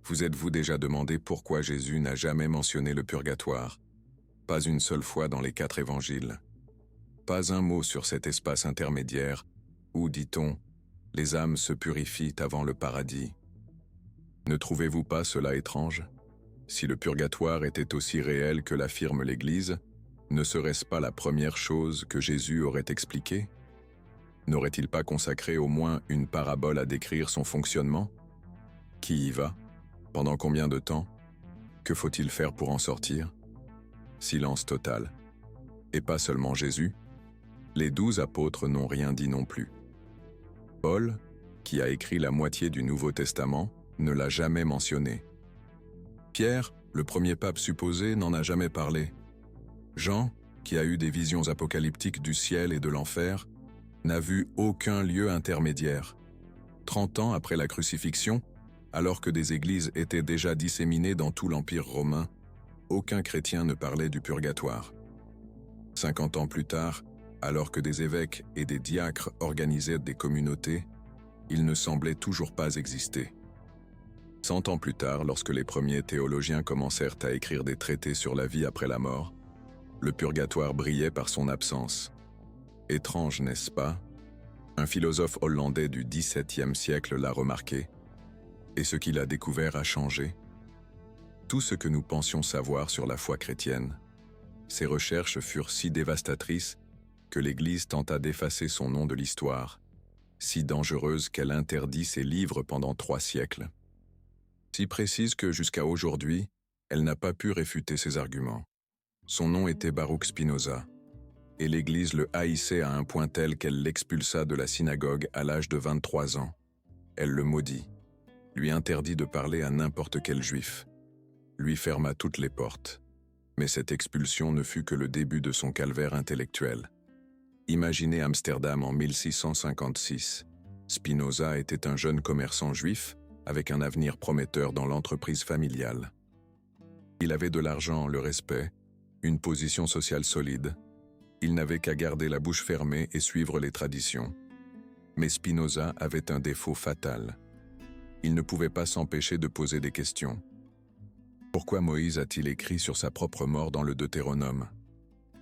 Vous êtes-vous déjà demandé pourquoi Jésus n'a jamais mentionné le purgatoire? Pas une seule fois dans les 4 évangiles. Pas un mot sur cet espace intermédiaire où, dit-on, les âmes se purifient avant le paradis. Ne trouvez-vous pas cela étrange? Si le purgatoire était aussi réel que l'affirme l'Église, ne serait-ce pas la première chose que Jésus aurait expliquée? N'aurait-il pas consacré au moins une parabole à décrire son fonctionnement? Qui y va? Pendant combien de temps? Que faut-il faire pour en sortir? Silence total. Et pas seulement Jésus. Les 12 apôtres n'ont rien dit non plus. Paul, qui a écrit la moitié du Nouveau Testament, ne l'a jamais mentionné. Pierre, le premier pape supposé, n'en a jamais parlé. Jean, qui a eu des visions apocalyptiques du ciel et de l'enfer, n'a vu aucun lieu intermédiaire. 30 ans après la crucifixion, alors que des églises étaient déjà disséminées dans tout l'Empire romain, aucun chrétien ne parlait du purgatoire. 50 ans plus tard, alors que des évêques et des diacres organisaient des communautés, il ne semblait toujours pas exister. 100 ans plus tard, lorsque les premiers théologiens commencèrent à écrire des traités sur la vie après la mort, le purgatoire brillait par son absence. Étrange, n'est-ce pas? Un philosophe hollandais du XVIIe siècle l'a remarqué, et ce qu'il a découvert a changé. Tout ce que nous pensions savoir sur la foi chrétienne, ces recherches furent si dévastatrices que l'Église tenta d'effacer son nom de l'histoire, si dangereuse qu'elle interdit ses livres pendant 3 siècles. Si précise que jusqu'à aujourd'hui, elle n'a pas pu réfuter ses arguments. Son nom était Baruch Spinoza, et l'Église le haïssait à un point tel qu'elle l'expulsa de la synagogue à l'âge de 23 ans. Elle le maudit, lui interdit de parler à n'importe quel juif, lui ferma toutes les portes. Mais cette expulsion ne fut que le début de son calvaire intellectuel. Imaginez Amsterdam en 1656. Spinoza était un jeune commerçant juif avec un avenir prometteur dans l'entreprise familiale. Il avait de l'argent, le respect, une position sociale solide. Il n'avait qu'à garder la bouche fermée et suivre les traditions. Mais Spinoza avait un défaut fatal. Il ne pouvait pas s'empêcher de poser des questions. Pourquoi Moïse a-t-il écrit sur sa propre mort dans le Deutéronome?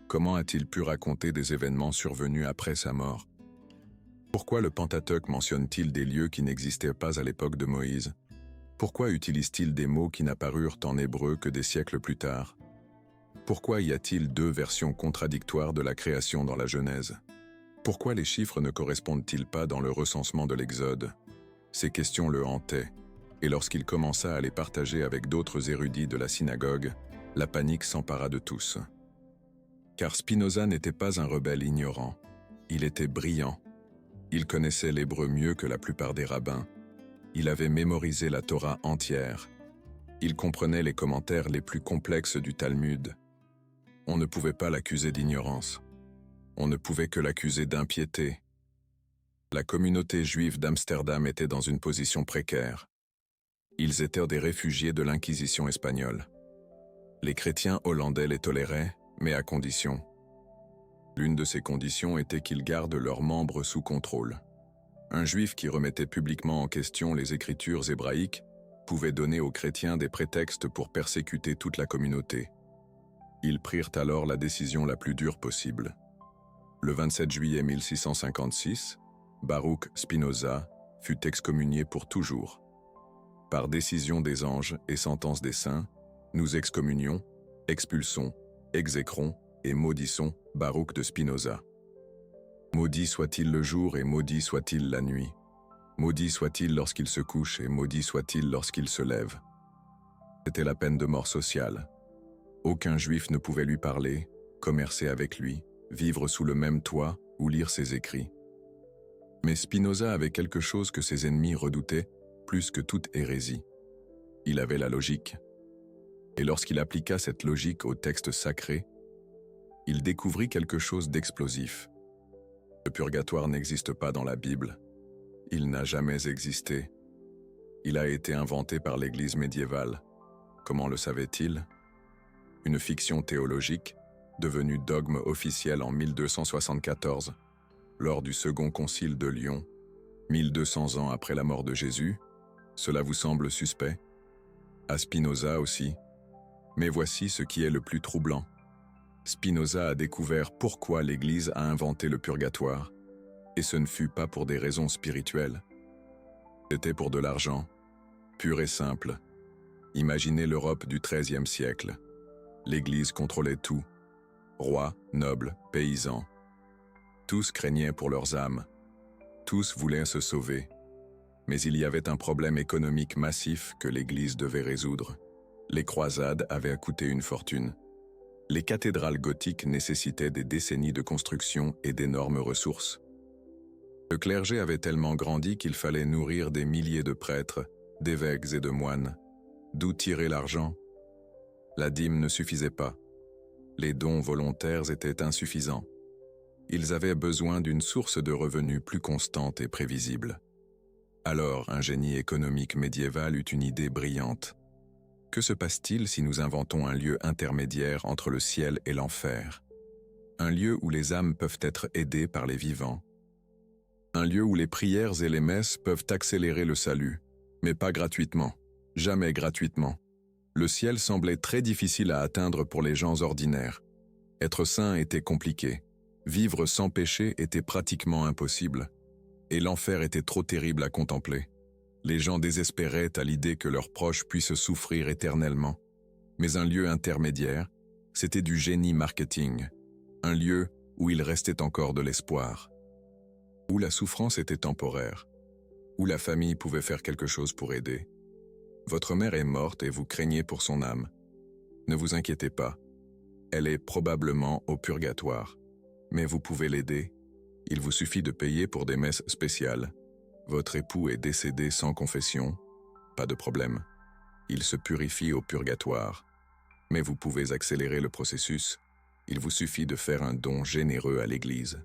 Comment a-t-il pu raconter des événements survenus après sa mort? Pourquoi le Pentateuque mentionne-t-il des lieux qui n'existaient pas à l'époque de Moïse? Pourquoi utilise-t-il des mots qui n'apparurent en hébreu que des siècles plus tard? Pourquoi y a-t-il 2 versions contradictoires de la création dans la Genèse? Pourquoi les chiffres ne correspondent-ils pas dans le recensement de l'Exode? Ces questions le hantaient, et lorsqu'il commença à les partager avec d'autres érudits de la synagogue, la panique s'empara de tous. Car Spinoza n'était pas un rebelle ignorant, il était brillant. Il connaissait l'hébreu mieux que la plupart des rabbins. Il avait mémorisé la Torah entière. Il comprenait les commentaires les plus complexes du Talmud. On ne pouvait pas l'accuser d'ignorance. On ne pouvait que l'accuser d'impiété. La communauté juive d'Amsterdam était dans une position précaire. Ils étaient des réfugiés de l'Inquisition espagnole. Les chrétiens hollandais les toléraient, mais à condition. L'une de ces conditions était qu'ils gardent leurs membres sous contrôle. Un juif qui remettait publiquement en question les écritures hébraïques pouvait donner aux chrétiens des prétextes pour persécuter toute la communauté. Ils prirent alors la décision la plus dure possible. Le 27 juillet 1656, Baruch Spinoza fut excommunié pour toujours. Par décision des anges et sentence des saints, nous excommunions, expulsons, exécrons et maudissons Baruch de Spinoza. Maudit soit-il le jour et maudit soit-il la nuit. Maudit soit-il lorsqu'il se couche et maudit soit-il lorsqu'il se lève. C'était la peine de mort sociale. Aucun juif ne pouvait lui parler, commercer avec lui, vivre sous le même toit ou lire ses écrits. Mais Spinoza avait quelque chose que ses ennemis redoutaient plus que toute hérésie. Il avait la logique. Et lorsqu'il appliqua cette logique au texte sacré, il découvrit quelque chose d'explosif. Le purgatoire n'existe pas dans la Bible. Il n'a jamais existé. Il a été inventé par l'Église médiévale. Comment le savait-il? Une fiction théologique, devenue dogme officiel en 1274, lors du Second Concile de Lyon, 1200 ans après la mort de Jésus. Cela vous semble suspect? à Spinoza aussi. Mais voici ce qui est le plus troublant. Spinoza a découvert pourquoi l'Église a inventé le purgatoire, et ce ne fut pas pour des raisons spirituelles. C'était pour de l'argent, pur et simple. Imaginez l'Europe du XIIIe siècle. L'Église contrôlait tout. Rois, nobles, paysans. Tous craignaient pour leurs âmes. Tous voulaient se sauver. Mais il y avait un problème économique massif que l'Église devait résoudre. Les croisades avaient coûté une fortune. Les cathédrales gothiques nécessitaient des décennies de construction et d'énormes ressources. Le clergé avait tellement grandi qu'il fallait nourrir des milliers de prêtres, d'évêques et de moines. D'où tirer l'argent? La dîme ne suffisait pas. Les dons volontaires étaient insuffisants. Ils avaient besoin d'une source de revenus plus constante et prévisible. Alors, un génie économique médiéval eut une idée brillante. Que se passe-t-il si nous inventons un lieu intermédiaire entre le ciel et l'enfer? Un lieu où les âmes peuvent être aidées par les vivants. Un lieu où les prières et les messes peuvent accélérer le salut, mais pas gratuitement, jamais gratuitement. Le ciel semblait très difficile à atteindre pour les gens ordinaires. Être saint était compliqué. Vivre sans péché était pratiquement impossible. Et l'enfer était trop terrible à contempler. Les gens désespéraient à l'idée que leurs proches puissent souffrir éternellement. Mais un lieu intermédiaire, c'était du génie marketing. Un lieu où il restait encore de l'espoir. Où la souffrance était temporaire. Où la famille pouvait faire quelque chose pour aider. Votre mère est morte et vous craignez pour son âme. Ne vous inquiétez pas. Elle est probablement au purgatoire. Mais vous pouvez l'aider. Il vous suffit de payer pour des messes spéciales. Votre époux est décédé sans confession. Pas de problème. Il se purifie au purgatoire. Mais vous pouvez accélérer le processus. Il vous suffit de faire un don généreux à l'Église.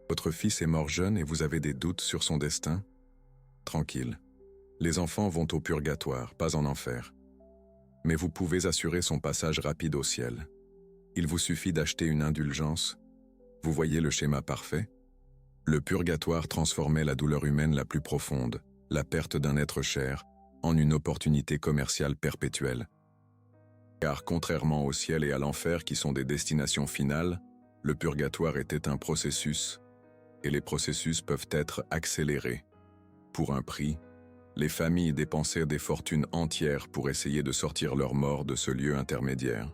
Votre fils est mort jeune et vous avez des doutes sur son destin? Tranquille. Les enfants vont au purgatoire, pas en enfer. Mais vous pouvez assurer son passage rapide au ciel. Il vous suffit d'acheter une indulgence. Vous voyez le schéma parfait? Le purgatoire transformait la douleur humaine la plus profonde, la perte d'un être cher, en une opportunité commerciale perpétuelle. Car contrairement au ciel et à l'enfer qui sont des destinations finales, le purgatoire était un processus, et les processus peuvent être accélérés. Pour un prix, les familles dépensaient des fortunes entières pour essayer de sortir leurs morts de ce lieu intermédiaire.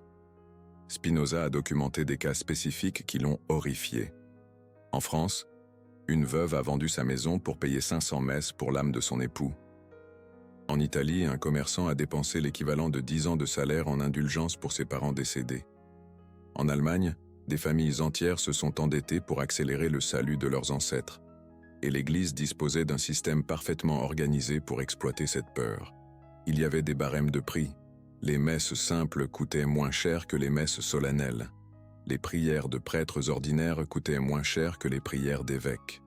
Spinoza a documenté des cas spécifiques qui l'ont horrifié. En France, une veuve a vendu sa maison pour payer 500 messes pour l'âme de son époux. En Italie, un commerçant a dépensé l'équivalent de 10 ans de salaire en indulgence pour ses parents décédés. En Allemagne, des familles entières se sont endettées pour accélérer le salut de leurs ancêtres. Et l'Église disposait d'un système parfaitement organisé pour exploiter cette peur. Il y avait des barèmes de prix. Les messes simples coûtaient moins cher que les messes solennelles. Les prières de prêtres ordinaires coûtaient moins cher que les prières d'évêques.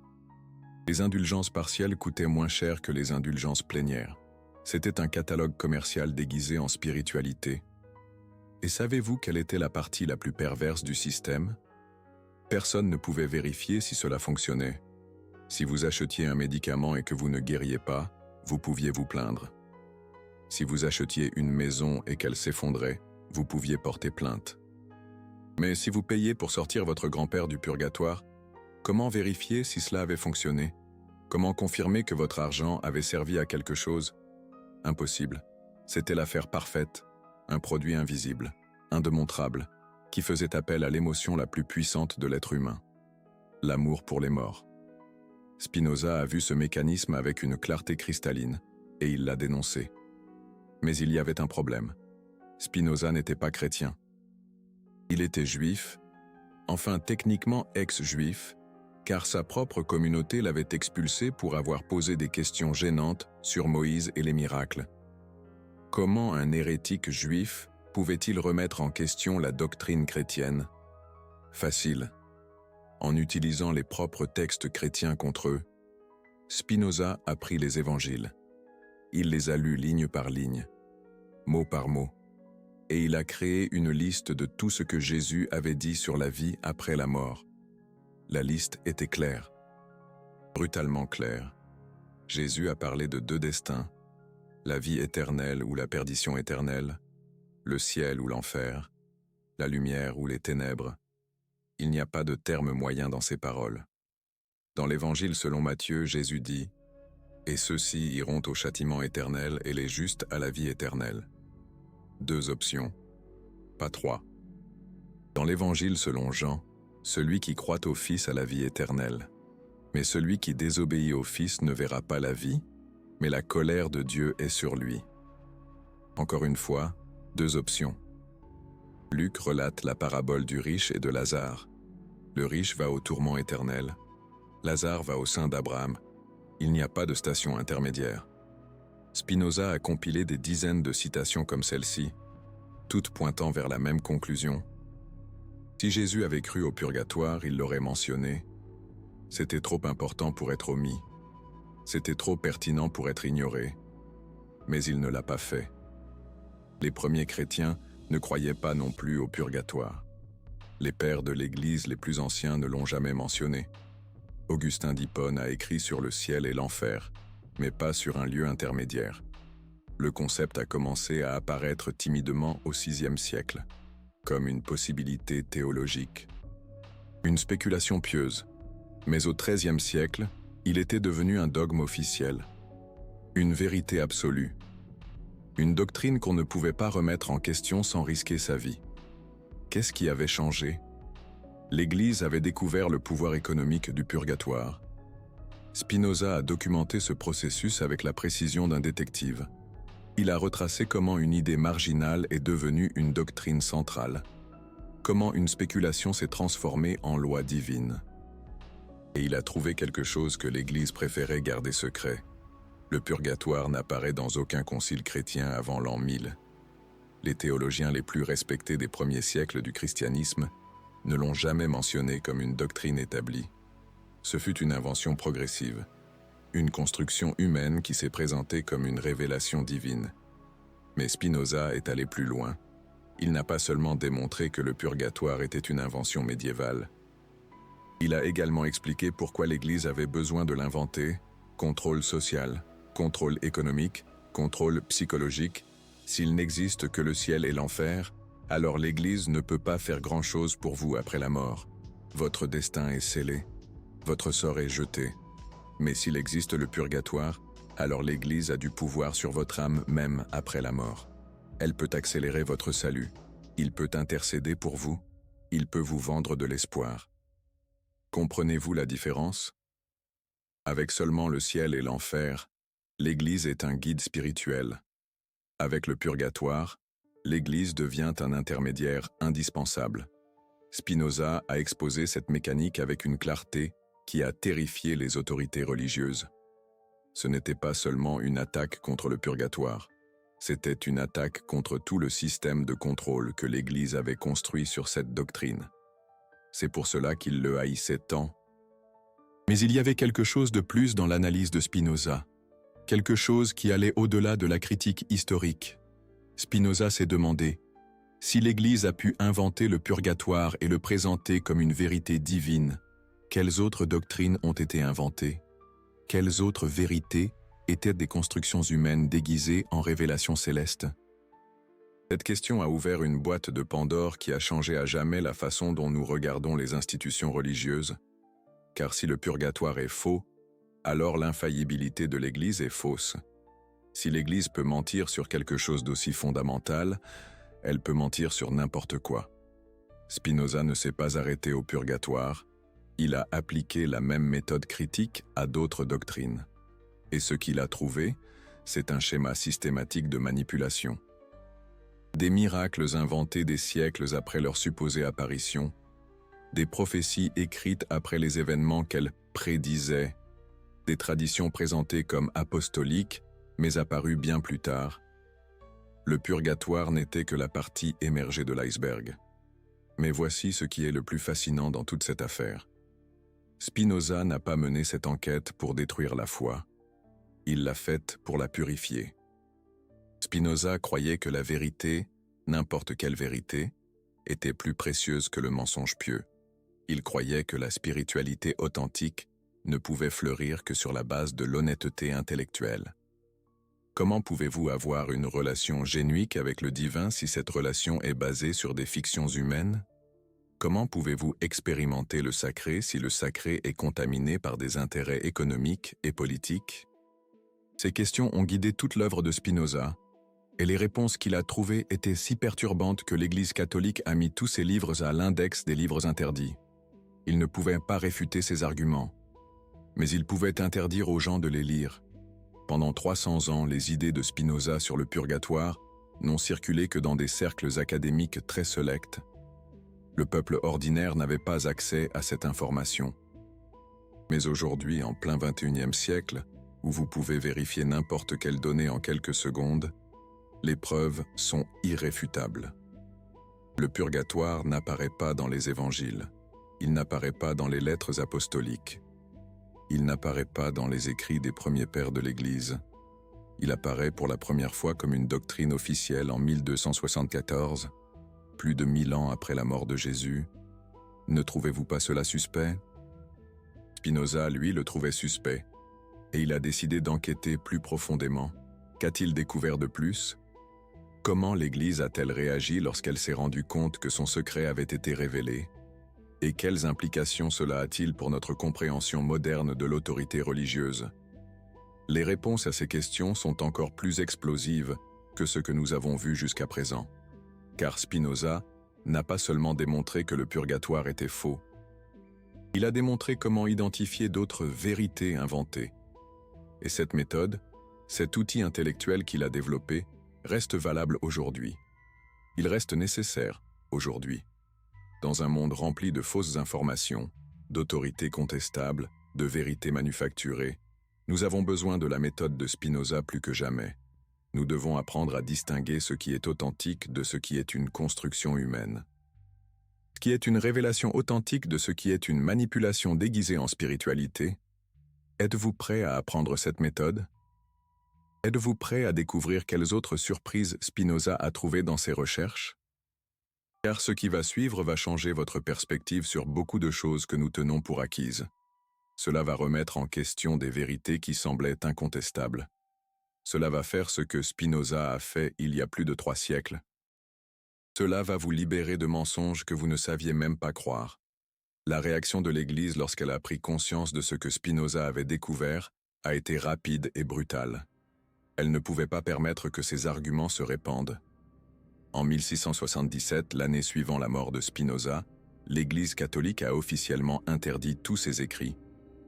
Les indulgences partielles coûtaient moins cher que les indulgences plénières. C'était un catalogue commercial déguisé en spiritualité. Et savez-vous quelle était la partie la plus perverse du système? Personne ne pouvait vérifier si cela fonctionnait. Si vous achetiez un médicament et que vous ne guériez pas, vous pouviez vous plaindre. Si vous achetiez une maison et qu'elle s'effondrait, vous pouviez porter plainte. Mais si vous payiez pour sortir votre grand-père du purgatoire, comment vérifier si cela avait fonctionné? Comment confirmer que votre argent avait servi à quelque chose? Impossible. C'était l'affaire parfaite, un produit invisible, indémontrable, qui faisait appel à l'émotion la plus puissante de l'être humain. L'amour pour les morts. Spinoza a vu ce mécanisme avec une clarté cristalline, et il l'a dénoncé. Mais il y avait un problème. Spinoza n'était pas chrétien. Il était juif, enfin techniquement ex-juif, car sa propre communauté l'avait expulsé pour avoir posé des questions gênantes sur Moïse et les miracles. Comment un hérétique juif pouvait-il remettre en question la doctrine chrétienne? Facile. En utilisant les propres textes chrétiens contre eux, Spinoza a pris les évangiles. Il les a lus ligne par ligne, mot par mot, et il a créé une liste de tout ce que Jésus avait dit sur la vie après la mort. La liste était claire, brutalement claire. Jésus a parlé de deux destins, la vie éternelle ou la perdition éternelle, le ciel ou l'enfer, la lumière ou les ténèbres. Il n'y a pas de terme moyen dans ces paroles. Dans l'Évangile selon Matthieu, Jésus dit « Et ceux-ci iront au châtiment éternel et les justes à la vie éternelle. » 2 options, pas 3. Dans l'Évangile selon Jean, celui qui croit au Fils a la vie éternelle. Mais celui qui désobéit au Fils ne verra pas la vie, mais la colère de Dieu est sur lui. Encore une fois, 2 options. Luc relate la parabole du riche et de Lazare. Le riche va au tourment éternel. Lazare va au sein d'Abraham. Il n'y a pas de station intermédiaire. Spinoza a compilé des dizaines de citations comme celle-ci, toutes pointant vers la même conclusion. Si Jésus avait cru au purgatoire, il l'aurait mentionné. C'était trop important pour être omis. C'était trop pertinent pour être ignoré. Mais il ne l'a pas fait. Les premiers chrétiens ne croyaient pas non plus au purgatoire. Les pères de l'Église les plus anciens ne l'ont jamais mentionné. Augustin d'Hippone a écrit sur le ciel et l'enfer, mais pas sur un lieu intermédiaire. Le concept a commencé à apparaître timidement au VIe siècle, comme une possibilité théologique. Une spéculation pieuse, mais au XIIIe siècle, il était devenu un dogme officiel, une vérité absolue, une doctrine qu'on ne pouvait pas remettre en question sans risquer sa vie. Qu'est-ce qui avait changé? L'Église avait découvert le pouvoir économique du purgatoire. Spinoza a documenté ce processus avec la précision d'un détective. Il a retracé comment une idée marginale est devenue une doctrine centrale, comment une spéculation s'est transformée en loi divine. Et il a trouvé quelque chose que l'Église préférait garder secret. Le purgatoire n'apparaît dans aucun concile chrétien avant l'an 1000. Les théologiens les plus respectés des premiers siècles du christianisme ne l'ont jamais mentionné comme une doctrine établie. Ce fut une invention progressive, une construction humaine qui s'est présentée comme une révélation divine. Mais Spinoza est allé plus loin. Il n'a pas seulement démontré que le purgatoire était une invention médiévale. Il a également expliqué pourquoi l'Église avait besoin de l'inventer: contrôle social, contrôle économique, contrôle psychologique. S'il n'existe que le ciel et l'enfer, alors l'Église ne peut pas faire grand-chose pour vous après la mort. Votre destin est scellé, votre sort est jeté. Mais s'il existe le purgatoire, alors l'Église a du pouvoir sur votre âme même après la mort. Elle peut accélérer votre salut, il peut intercéder pour vous, il peut vous vendre de l'espoir. Comprenez-vous la différence? Avec seulement le ciel et l'enfer, l'Église est un guide spirituel. Avec le purgatoire, l'Église devient un intermédiaire indispensable. Spinoza a exposé cette mécanique avec une clarté qui a terrifié les autorités religieuses. Ce n'était pas seulement une attaque contre le purgatoire, c'était une attaque contre tout le système de contrôle que l'Église avait construit sur cette doctrine. C'est pour cela qu'il le haïssait tant. Mais il y avait quelque chose de plus dans l'analyse de Spinoza, quelque chose qui allait au-delà de la critique historique. Spinoza s'est demandé, si l'Église a pu inventer le purgatoire et le présenter comme une vérité divine, quelles autres doctrines ont été inventées? Quelles autres vérités étaient des constructions humaines déguisées en révélations célestes? Cette question a ouvert une boîte de Pandore qui a changé à jamais la façon dont nous regardons les institutions religieuses. Car si le purgatoire est faux, alors l'infaillibilité de l'Église est fausse. Si l'Église peut mentir sur quelque chose d'aussi fondamental, elle peut mentir sur n'importe quoi. Spinoza ne s'est pas arrêté au purgatoire, il a appliqué la même méthode critique à d'autres doctrines. Et ce qu'il a trouvé, c'est un schéma systématique de manipulation. Des miracles inventés des siècles après leur supposée apparition, des prophéties écrites après les événements qu'elles prédisaient, des traditions présentées comme apostoliques, mais apparues bien plus tard. Le purgatoire n'était que la partie émergée de l'iceberg. Mais voici ce qui est le plus fascinant dans toute cette affaire. Spinoza n'a pas mené cette enquête pour détruire la foi. Il l'a faite pour la purifier. Spinoza croyait que la vérité, n'importe quelle vérité, était plus précieuse que le mensonge pieux. Il croyait que la spiritualité authentique ne pouvait fleurir que sur la base de l'honnêteté intellectuelle. Comment pouvez-vous avoir une relation génuine avec le divin si cette relation est basée sur des fictions humaines? Comment pouvez-vous expérimenter le sacré si le sacré est contaminé par des intérêts économiques et politiques? Ces questions ont guidé toute l'œuvre de Spinoza, et les réponses qu'il a trouvées étaient si perturbantes que l'Église catholique a mis tous ses livres à l'index des livres interdits. Il ne pouvait pas réfuter ses arguments, mais il pouvait interdire aux gens de les lire. Pendant 300 ans, les idées de Spinoza sur le purgatoire n'ont circulé que dans des cercles académiques très sélects. Le peuple ordinaire n'avait pas accès à cette information. Mais aujourd'hui, en plein XXIe siècle, où vous pouvez vérifier n'importe quelle donnée en quelques secondes, les preuves sont irréfutables. Le purgatoire n'apparaît pas dans les évangiles. Il n'apparaît pas dans les lettres apostoliques. Il n'apparaît pas dans les écrits des premiers pères de l'Église. Il apparaît pour la première fois comme une doctrine officielle en 1274, plus de 1000 ans après la mort de Jésus. Ne trouvez-vous pas cela suspect? Spinoza, lui, le trouvait suspect, et il a décidé d'enquêter plus profondément. Qu'a-t-il découvert de plus? Comment l'Église a-t-elle réagi lorsqu'elle s'est rendue compte que son secret avait été révélé? Et quelles implications cela a-t-il pour notre compréhension moderne de l'autorité religieuse? Les réponses à ces questions sont encore plus explosives que ce que nous avons vu jusqu'à présent. Car Spinoza n'a pas seulement démontré que le purgatoire était faux, il a démontré comment identifier d'autres vérités inventées. Et cette méthode, cet outil intellectuel qu'il a développé, reste valable aujourd'hui. Il reste nécessaire aujourd'hui. Dans un monde rempli de fausses informations, d'autorités contestables, de vérités manufacturées, nous avons besoin de la méthode de Spinoza plus que jamais. Nous devons apprendre à distinguer ce qui est authentique de ce qui est une construction humaine. Ce qui est une révélation authentique de ce qui est une manipulation déguisée en spiritualité. Êtes-vous prêt à apprendre cette méthode? Êtes-vous prêt à découvrir quelles autres surprises Spinoza a trouvées dans ses recherches? Car ce qui va suivre va changer votre perspective sur beaucoup de choses que nous tenons pour acquises. Cela va remettre en question des vérités qui semblaient incontestables. Cela va faire ce que Spinoza a fait il y a plus de 3 siècles. Cela va vous libérer de mensonges que vous ne saviez même pas croire. La réaction de l'Église lorsqu'elle a pris conscience de ce que Spinoza avait découvert a été rapide et brutale. Elle ne pouvait pas permettre que ses arguments se répandent. En 1677, l'année suivant la mort de Spinoza, l'Église catholique a officiellement interdit tous ses écrits.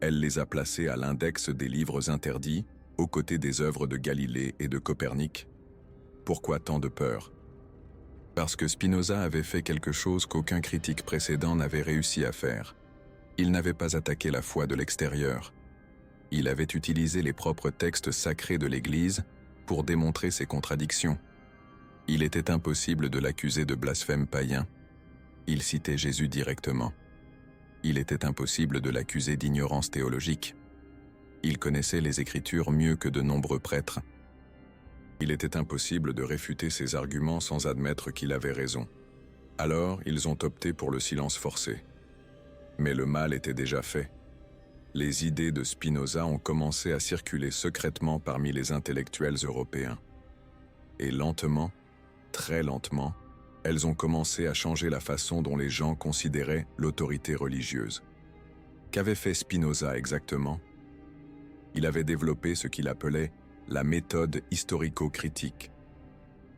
Elle les a placés à l'index des livres interdits, aux côtés des œuvres de Galilée et de Copernic. Pourquoi tant de peur? Parce que Spinoza avait fait quelque chose qu'aucun critique précédent n'avait réussi à faire. Il n'avait pas attaqué la foi de l'extérieur. Il avait utilisé les propres textes sacrés de l'Église pour démontrer ses contradictions. Il était impossible de l'accuser de blasphème païen. Il citait Jésus directement. Il était impossible de l'accuser d'ignorance théologique. Il connaissait les Écritures mieux que de nombreux prêtres. Il était impossible de réfuter ses arguments sans admettre qu'il avait raison. Alors, ils ont opté pour le silence forcé. Mais le mal était déjà fait. Les idées de Spinoza ont commencé à circuler secrètement parmi les intellectuels européens. Et lentement, très lentement, elles ont commencé à changer la façon dont les gens considéraient l'autorité religieuse. Qu'avait fait Spinoza exactement? Il avait développé ce qu'il appelait la méthode historico-critique.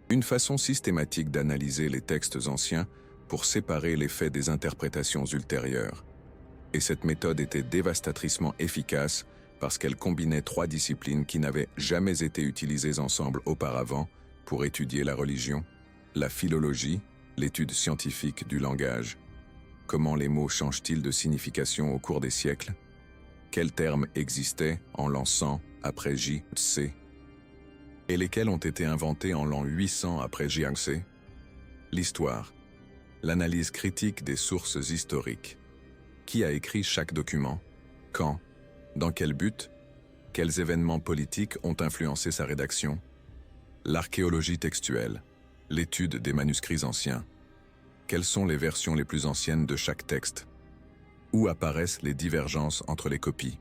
Une façon systématique d'analyser les textes anciens pour séparer les faits des interprétations ultérieures. Et cette méthode était dévastatricement efficace parce qu'elle combinait 3 disciplines qui n'avaient jamais été utilisées ensemble auparavant pour étudier la religion: la philologie, l'étude scientifique du langage. Comment les mots changent-ils de signification au cours des siècles? Quels termes existaient en l'an 100 après J.C. et lesquels ont été inventés en l'an 800 après J.C. L'histoire. L'analyse critique des sources historiques. Qui a écrit chaque document? Quand? Dans quel but? Quels événements politiques ont influencé sa rédaction? L'archéologie textuelle. L'étude des manuscrits anciens. Quelles sont les versions les plus anciennes de chaque texte? Où apparaissent les divergences entre les copies?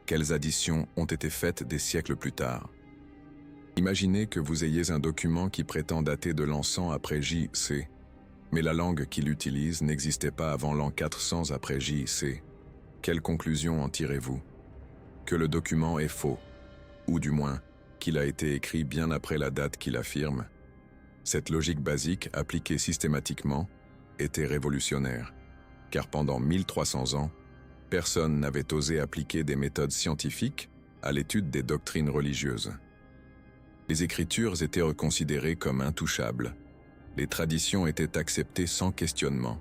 Quelles additions ont été faites des siècles plus tard? Imaginez que vous ayez un document qui prétend dater de l'an 100 après J.C., mais la langue qu'il utilise n'existait pas avant l'an 400 après J.C. Quelle conclusion en tirez-vous? Que le document est faux, ou du moins, qu'il a été écrit bien après la date qu'il affirme. Cette logique basique, appliquée systématiquement, était révolutionnaire, car pendant 1300 ans, personne n'avait osé appliquer des méthodes scientifiques à l'étude des doctrines religieuses. Les Écritures étaient reconsidérées comme intouchables. Les traditions étaient acceptées sans questionnement.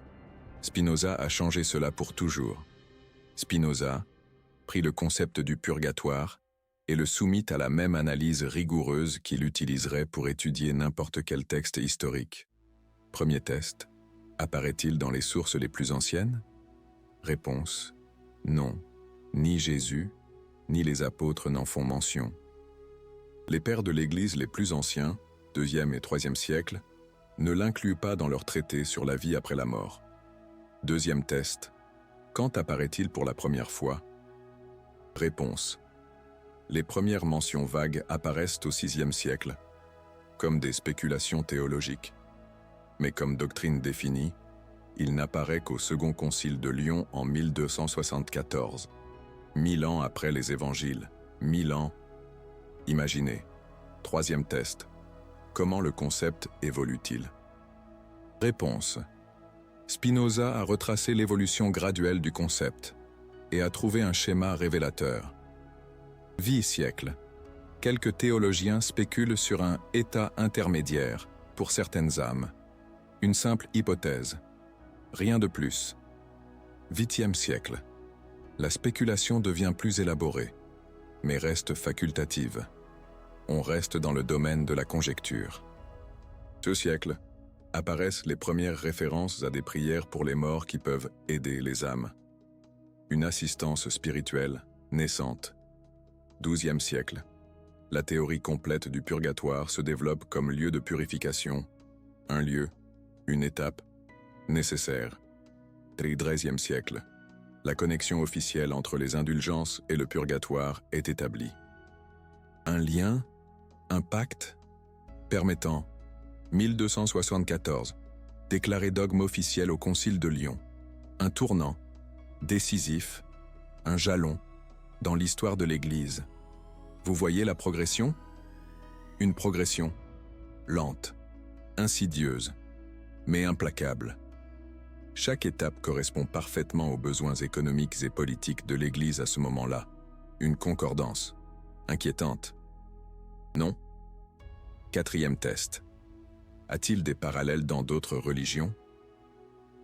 Spinoza a changé cela pour toujours. Spinoza prit le concept du purgatoire et le soumit à la même analyse rigoureuse qu'il utiliserait pour étudier n'importe quel texte historique. Premier test. Apparaît-il dans les sources les plus anciennes? Réponse. Non. Ni Jésus, ni les apôtres n'en font mention. Les pères de l'Église les plus anciens, 2e et 3e siècle, ne l'incluent pas dans leurs traités sur la vie après la mort. Deuxième test. Quand apparaît-il pour la première fois? Réponse. Les premières mentions vagues apparaissent au VIe siècle, comme des spéculations théologiques. Mais comme doctrine définie, il n'apparaît qu'au Second Concile de Lyon en 1274. 1000 ans après les évangiles. 1000 ans. Imaginez. Troisième test. Comment le concept évolue-t-il? Réponse. Spinoza a retracé l'évolution graduelle du concept et a trouvé un schéma révélateur. Vie siècle. Quelques théologiens spéculent sur un état intermédiaire pour certaines âmes. Une simple hypothèse. Rien de plus. 8e siècle. La spéculation devient plus élaborée, mais reste facultative. On reste dans le domaine de la conjecture. Ce siècle, apparaissent les premières références à des prières pour les morts qui peuvent aider les âmes. Une assistance spirituelle naissante. 12e siècle. La théorie complète du purgatoire se développe comme lieu de purification, un lieu, une étape, nécessaire. 13e siècle. La connexion officielle entre les indulgences et le purgatoire est établie. Un lien, un pacte, permettant, 1274, déclaré dogme officiel au Concile de Lyon, un tournant, décisif, un jalon, dans l'histoire de l'Église. Vous voyez la progression? Une progression, lente, insidieuse, mais implacable. Chaque étape correspond parfaitement aux besoins économiques et politiques de l'Église à ce moment-là. Une concordance, inquiétante. Non? Quatrième test. A-t-il des parallèles dans d'autres religions?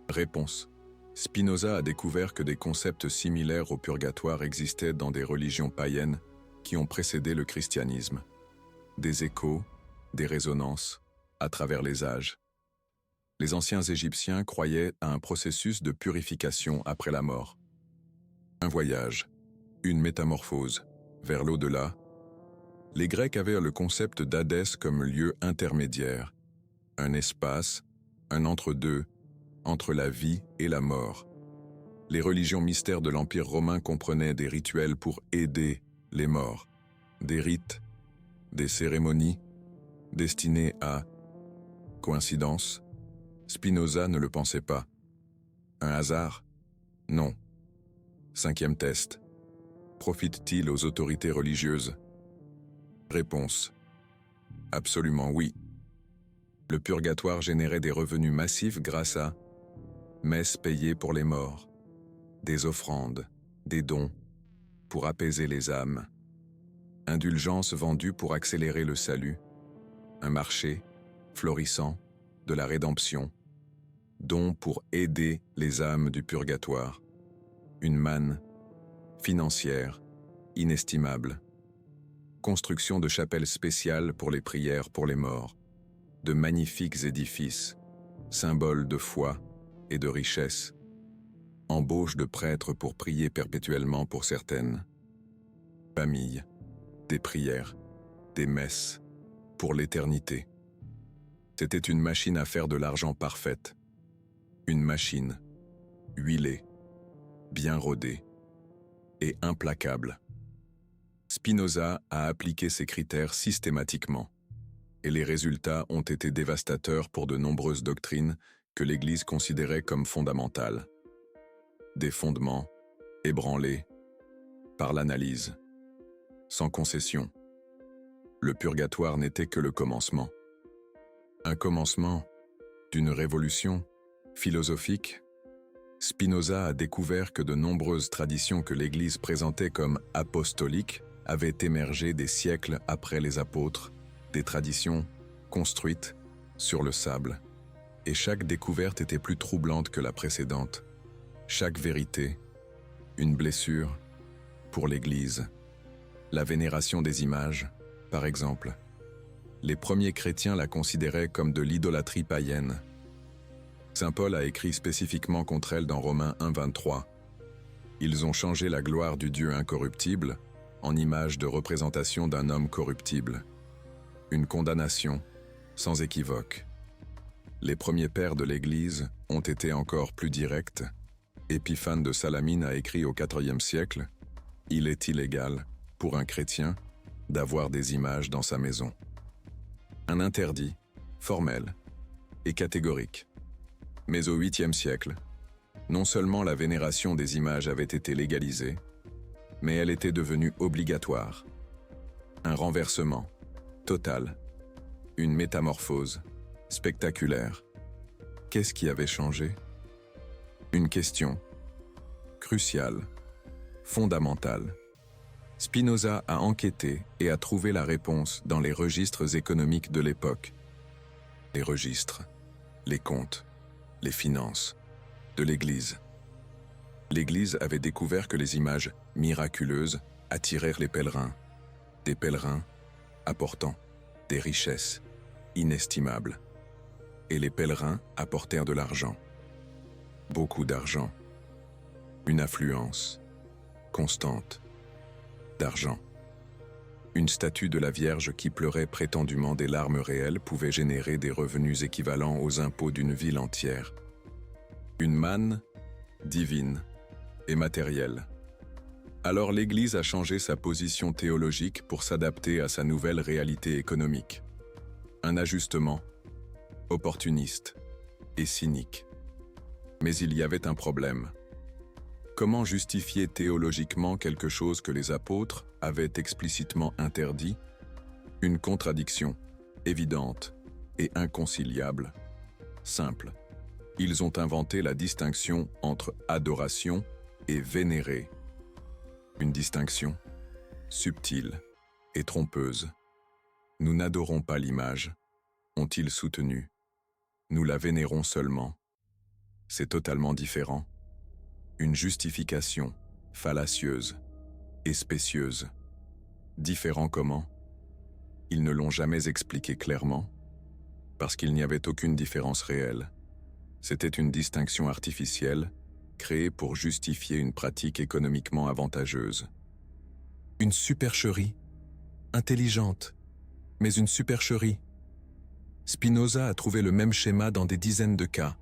Réponse. Spinoza a découvert que des concepts similaires au purgatoire existaient dans des religions païennes qui ont précédé le christianisme. Des échos, des résonances, à travers les âges. Les anciens Égyptiens croyaient à un processus de purification après la mort. Un voyage, une métamorphose, vers l'au-delà. Les Grecs avaient le concept d'Hadès comme lieu intermédiaire, un espace, un entre-deux, entre la vie et la mort. Les religions mystères de l'Empire romain comprenaient des rituels pour aider les morts, des rites, des cérémonies, destinés à... Coïncidence? Spinoza ne le pensait pas. Un hasard? Non. Cinquième test. Profite-t-il aux autorités religieuses? Réponse. Absolument oui. Le purgatoire générait des revenus massifs grâce à messes payées pour les morts, des offrandes, des dons, pour apaiser les âmes, indulgences vendues pour accélérer le salut, un marché florissant de la rédemption, dons pour aider les âmes du purgatoire, une manne financière inestimable, construction de chapelles spéciales pour les prières pour les morts, de magnifiques édifices, symboles de foi et de richesse, embauche de prêtres pour prier perpétuellement pour certaines, familles, des prières, des messes, pour l'éternité. C'était une machine à faire de l'argent parfaite, une machine, huilée, bien rodée et implacable. Spinoza a appliqué ces critères systématiquement, et les résultats ont été dévastateurs pour de nombreuses doctrines que l'Église considérait comme fondamentales. Des fondements, ébranlés, par l'analyse, sans concession. Le purgatoire n'était que le commencement. Un commencement d'une révolution philosophique. Spinoza a découvert que de nombreuses traditions que l'Église présentait comme apostoliques avaient émergé des siècles après les apôtres, des traditions construites sur le sable. Et chaque découverte était plus troublante que la précédente. Chaque vérité, une blessure pour l'Église. La vénération des images, par exemple. Les premiers chrétiens la considéraient comme de l'idolâtrie païenne. Saint Paul a écrit spécifiquement contre elle dans Romains 1,23. Ils ont changé la gloire du Dieu incorruptible en image de représentation d'un homme corruptible. Une condamnation sans équivoque. Les premiers pères de l'Église ont été encore plus directs. Épiphane de Salamine a écrit au IVe siècle « Il est illégal, pour un chrétien, d'avoir des images dans sa maison. » Un interdit, formel et catégorique. Mais au 8e siècle, non seulement la vénération des images avait été légalisée, mais elle était devenue obligatoire. Un renversement total, une métamorphose spectaculaire. Qu'est-ce qui avait changé? Une question cruciale, fondamentale. Spinoza a enquêté et a trouvé la réponse dans les registres économiques de l'époque. Les registres, les comptes, les finances de l'Église. L'Église avait découvert que les images miraculeuses attirèrent les pèlerins, des pèlerins apportant des richesses inestimables. Et les pèlerins apportèrent de l'argent, beaucoup d'argent, une affluence constante d'argent. Une statue de la Vierge qui pleurait prétendument des larmes réelles pouvait générer des revenus équivalents aux impôts d'une ville entière. Une manne divine et matérielle. Alors l'Église a changé sa position théologique pour s'adapter à sa nouvelle réalité économique. Un ajustement opportuniste et cynique. Mais il y avait un problème. Comment justifier théologiquement quelque chose que les apôtres avaient explicitement interdit? Une contradiction, évidente et inconciliable. Simple. Ils ont inventé la distinction entre adoration et vénérer. Une distinction subtile et trompeuse. Nous n'adorons pas l'image, ont-ils soutenu. Nous la vénérons seulement. C'est totalement différent. Une justification fallacieuse et spécieuse. Différent comment? Ils ne l'ont jamais expliqué clairement, parce qu'il n'y avait aucune différence réelle. C'était une distinction artificielle, créée pour justifier une pratique économiquement avantageuse. Une supercherie, intelligente, mais une supercherie. Spinoza a trouvé le même schéma dans des dizaines de cas.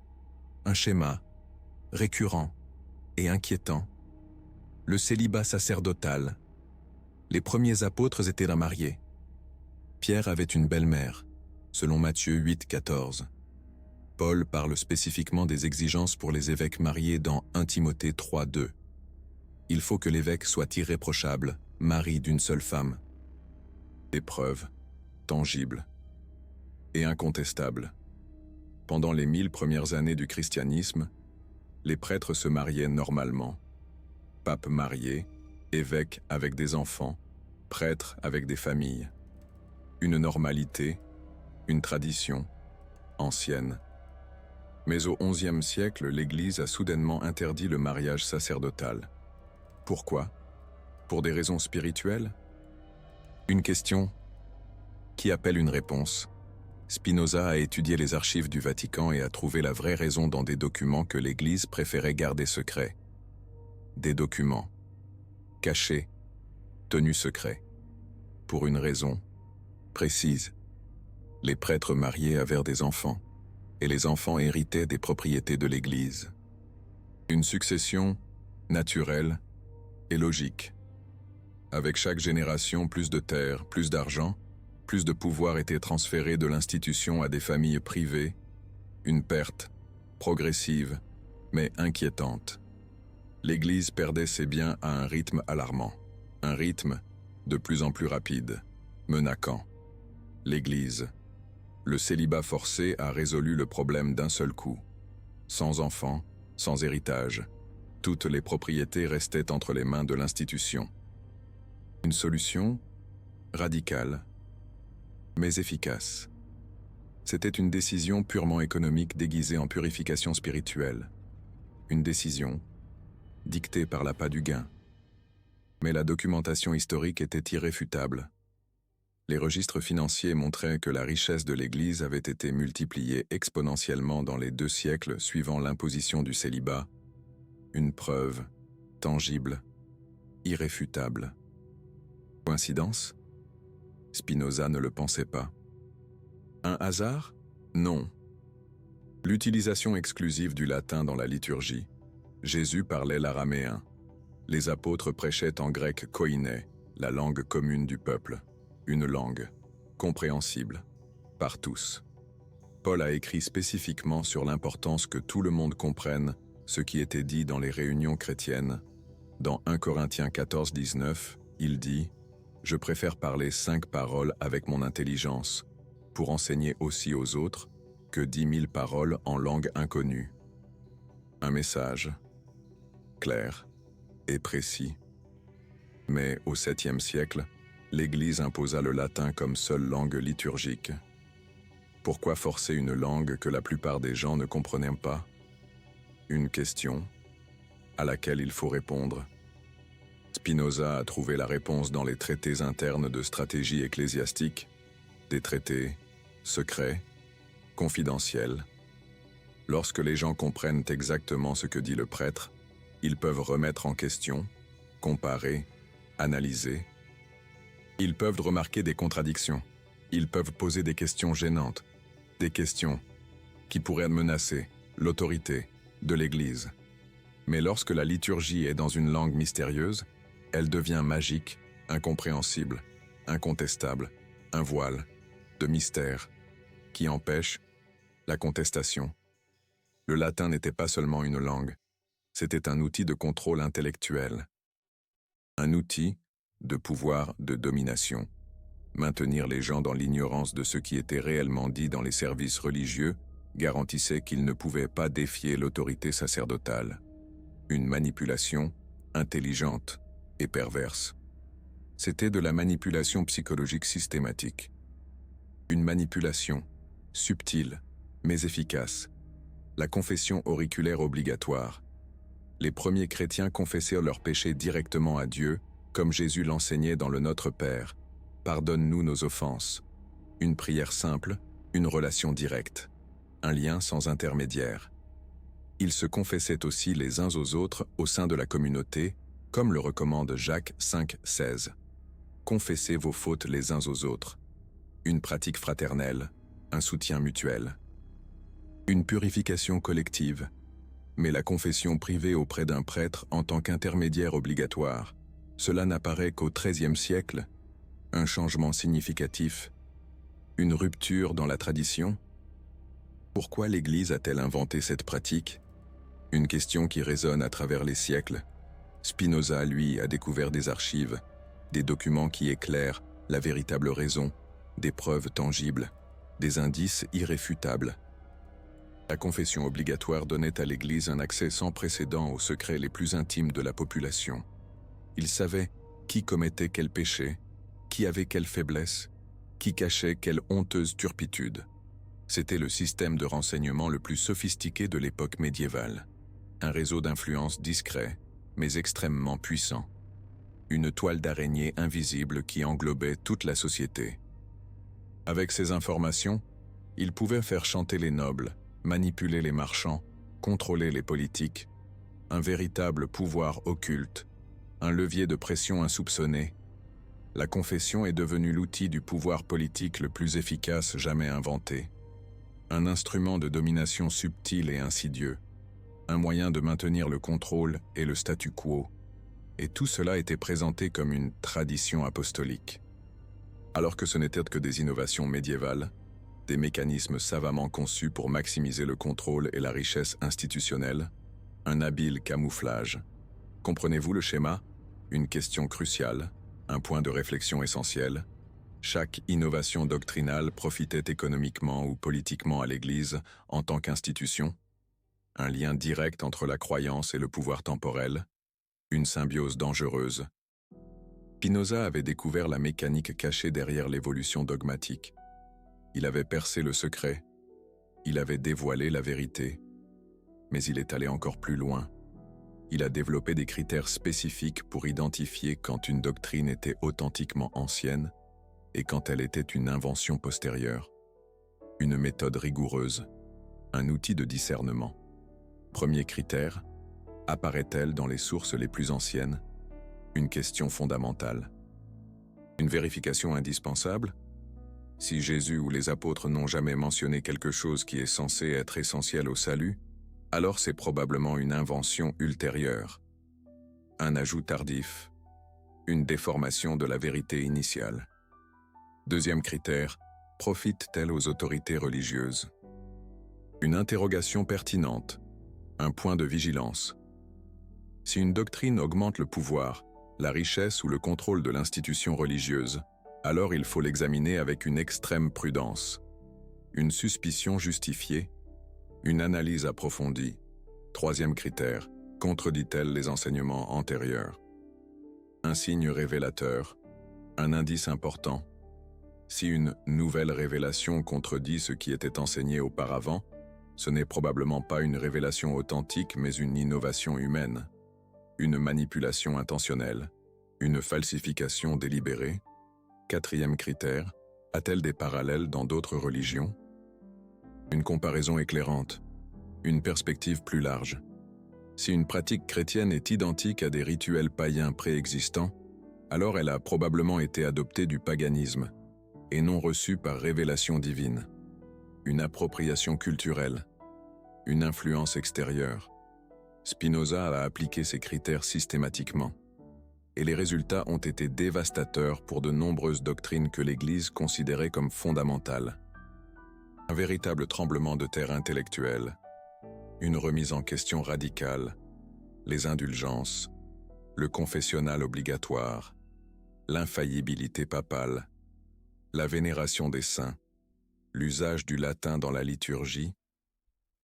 Un schéma récurrent et inquiétant. Le célibat sacerdotal. Les premiers apôtres étaient mariés. Pierre avait une belle-mère, selon Matthieu 8,14. Paul parle spécifiquement des exigences pour les évêques mariés dans 1 Timothée 3,2. Il faut que l'évêque soit irréprochable, mari d'une seule femme. Des preuves, tangibles et incontestables. Pendant les 1000 premières années du christianisme, les prêtres se mariaient normalement. Pape marié, évêque avec des enfants, prêtre avec des familles. Une normalité, une tradition, ancienne. Mais au XIe siècle, l'Église a soudainement interdit le mariage sacerdotal. Pourquoi? Pour des raisons spirituelles? Une question qui appelle une réponse. Spinoza a étudié les archives du Vatican et a trouvé la vraie raison dans des documents que l'Église préférait garder secrets. Des documents cachés, tenus secrets. Pour une raison précise. Les prêtres mariés avaient des enfants, et les enfants héritaient des propriétés de l'Église. Une succession naturelle et logique. Avec chaque génération, plus de terres, plus d'argent, plus de pouvoir étaient transférés de l'institution à des familles privées, une perte, progressive, mais inquiétante. L'Église perdait ses biens à un rythme alarmant, un rythme de plus en plus rapide, menaçant. L'Église, le célibat forcé a résolu le problème d'un seul coup. Sans enfants, sans héritage, toutes les propriétés restaient entre les mains de l'institution. Une solution radicale, mais efficace. C'était une décision purement économique déguisée en purification spirituelle. Une décision dictée par l'appât du gain. Mais la documentation historique était irréfutable. Les registres financiers montraient que la richesse de l'Église avait été multipliée exponentiellement dans les 2 siècles suivant l'imposition du célibat. Une preuve tangible, irréfutable. Coïncidence? Spinoza ne le pensait pas. Un hasard? Non. L'utilisation exclusive du latin dans la liturgie. Jésus parlait l'araméen. Les apôtres prêchaient en grec koiné, la langue commune du peuple. Une langue compréhensible par tous. Paul a écrit spécifiquement sur l'importance que tout le monde comprenne ce qui était dit dans les réunions chrétiennes. Dans 1 Corinthiens 14, 19, il dit « Je préfère parler 5 paroles avec mon intelligence, pour enseigner aussi aux autres, que 10 000 paroles en langue inconnue. » Un message clair et précis. Mais au 7e siècle, l'Église imposa le latin comme seule langue liturgique. Pourquoi forcer une langue que la plupart des gens ne comprenaient pas? Une question à laquelle il faut répondre. Spinoza a trouvé la réponse dans les traités internes de stratégie ecclésiastique, des traités secrets, confidentiels. Lorsque les gens comprennent exactement ce que dit le prêtre, ils peuvent remettre en question, comparer, analyser. Ils peuvent remarquer des contradictions. Ils peuvent poser des questions gênantes, des questions qui pourraient menacer l'autorité de l'Église. Mais lorsque la liturgie est dans une langue mystérieuse, elle devient magique, incompréhensible, incontestable, un voile de mystère qui empêche la contestation. Le latin n'était pas seulement une langue, c'était un outil de contrôle intellectuel, un outil de pouvoir de domination. Maintenir les gens dans l'ignorance de ce qui était réellement dit dans les services religieux garantissait qu'ils ne pouvaient pas défier l'autorité sacerdotale. Une manipulation intelligente et perverse. C'était de la manipulation psychologique systématique. Une manipulation subtile, mais efficace. La confession auriculaire obligatoire. Les premiers chrétiens confessaient leurs péchés directement à Dieu, comme Jésus l'enseignait dans le Notre Père. Pardonne-nous nos offenses. Une prière simple, une relation directe. Un lien sans intermédiaire. Ils se confessaient aussi les uns aux autres au sein de la communauté, comme le recommande Jacques 5,16. Confessez vos fautes les uns aux autres. Une pratique fraternelle, un soutien mutuel. Une purification collective, mais la confession privée auprès d'un prêtre en tant qu'intermédiaire obligatoire, cela n'apparaît qu'au XIIIe siècle. Un changement significatif, une rupture dans la tradition. Pourquoi l'Église a-t-elle inventé cette pratique? Une question qui résonne à travers les siècles. Spinoza, lui, a découvert des archives, des documents qui éclairent la véritable raison, des preuves tangibles, des indices irréfutables. La confession obligatoire donnait à l'Église un accès sans précédent aux secrets les plus intimes de la population. Il savait qui commettait quel péché, qui avait quelle faiblesse, qui cachait quelle honteuse turpitude. C'était le système de renseignement le plus sophistiqué de l'époque médiévale. Un réseau d'influence discret, mais extrêmement puissant. Une toile d'araignée invisible qui englobait toute la société. Avec ces informations, il pouvait faire chanter les nobles, manipuler les marchands, contrôler les politiques. Un véritable pouvoir occulte, un levier de pression insoupçonné. La confession est devenue l'outil du pouvoir politique le plus efficace jamais inventé. Un instrument de domination subtil et insidieux. Un moyen de maintenir le contrôle et le statu quo. Et tout cela était présenté comme une tradition apostolique. Alors que ce n'étaient que des innovations médiévales, des mécanismes savamment conçus pour maximiser le contrôle et la richesse institutionnelle, un habile camouflage. Comprenez-vous le schéma? Une question cruciale, un point de réflexion essentiel. Chaque innovation doctrinale profitait économiquement ou politiquement à l'Église en tant qu'institution. Un lien direct entre la croyance et le pouvoir temporel, une symbiose dangereuse. Spinoza avait découvert la mécanique cachée derrière l'évolution dogmatique. Il avait percé le secret, il avait dévoilé la vérité, mais il est allé encore plus loin. Il a développé des critères spécifiques pour identifier quand une doctrine était authentiquement ancienne et quand elle était une invention postérieure. Une méthode rigoureuse, un outil de discernement. Premier critère, apparaît-elle dans les sources les plus anciennes? Une question fondamentale. Une vérification indispensable? Si Jésus ou les apôtres n'ont jamais mentionné quelque chose qui est censé être essentiel au salut, alors c'est probablement une invention ultérieure. Un ajout tardif. Une déformation de la vérité initiale. Deuxième critère, profite-t-elle aux autorités religieuses? Une interrogation pertinente. Un point de vigilance. Si une doctrine augmente le pouvoir, la richesse ou le contrôle de l'institution religieuse, alors il faut l'examiner avec une extrême prudence. Une suspicion justifiée, une analyse approfondie. Troisième critère, contredit-elle les enseignements antérieurs? Un signe révélateur, un indice important. Si une nouvelle révélation contredit ce qui était enseigné auparavant, ce n'est probablement pas une révélation authentique mais une innovation humaine. Une manipulation intentionnelle, une falsification délibérée. Quatrième critère, a-t-elle des parallèles dans d'autres religions? Une comparaison éclairante, une perspective plus large. Si une pratique chrétienne est identique à des rituels païens préexistants, alors elle a probablement été adoptée du paganisme et non reçue par révélation divine. Une appropriation culturelle, une influence extérieure. Spinoza a appliqué ces critères systématiquement, et les résultats ont été dévastateurs pour de nombreuses doctrines que l'Église considérait comme fondamentales. Un véritable tremblement de terre intellectuel, une remise en question radicale, les indulgences, le confessionnal obligatoire, l'infaillibilité papale, la vénération des saints, l'usage du latin dans la liturgie.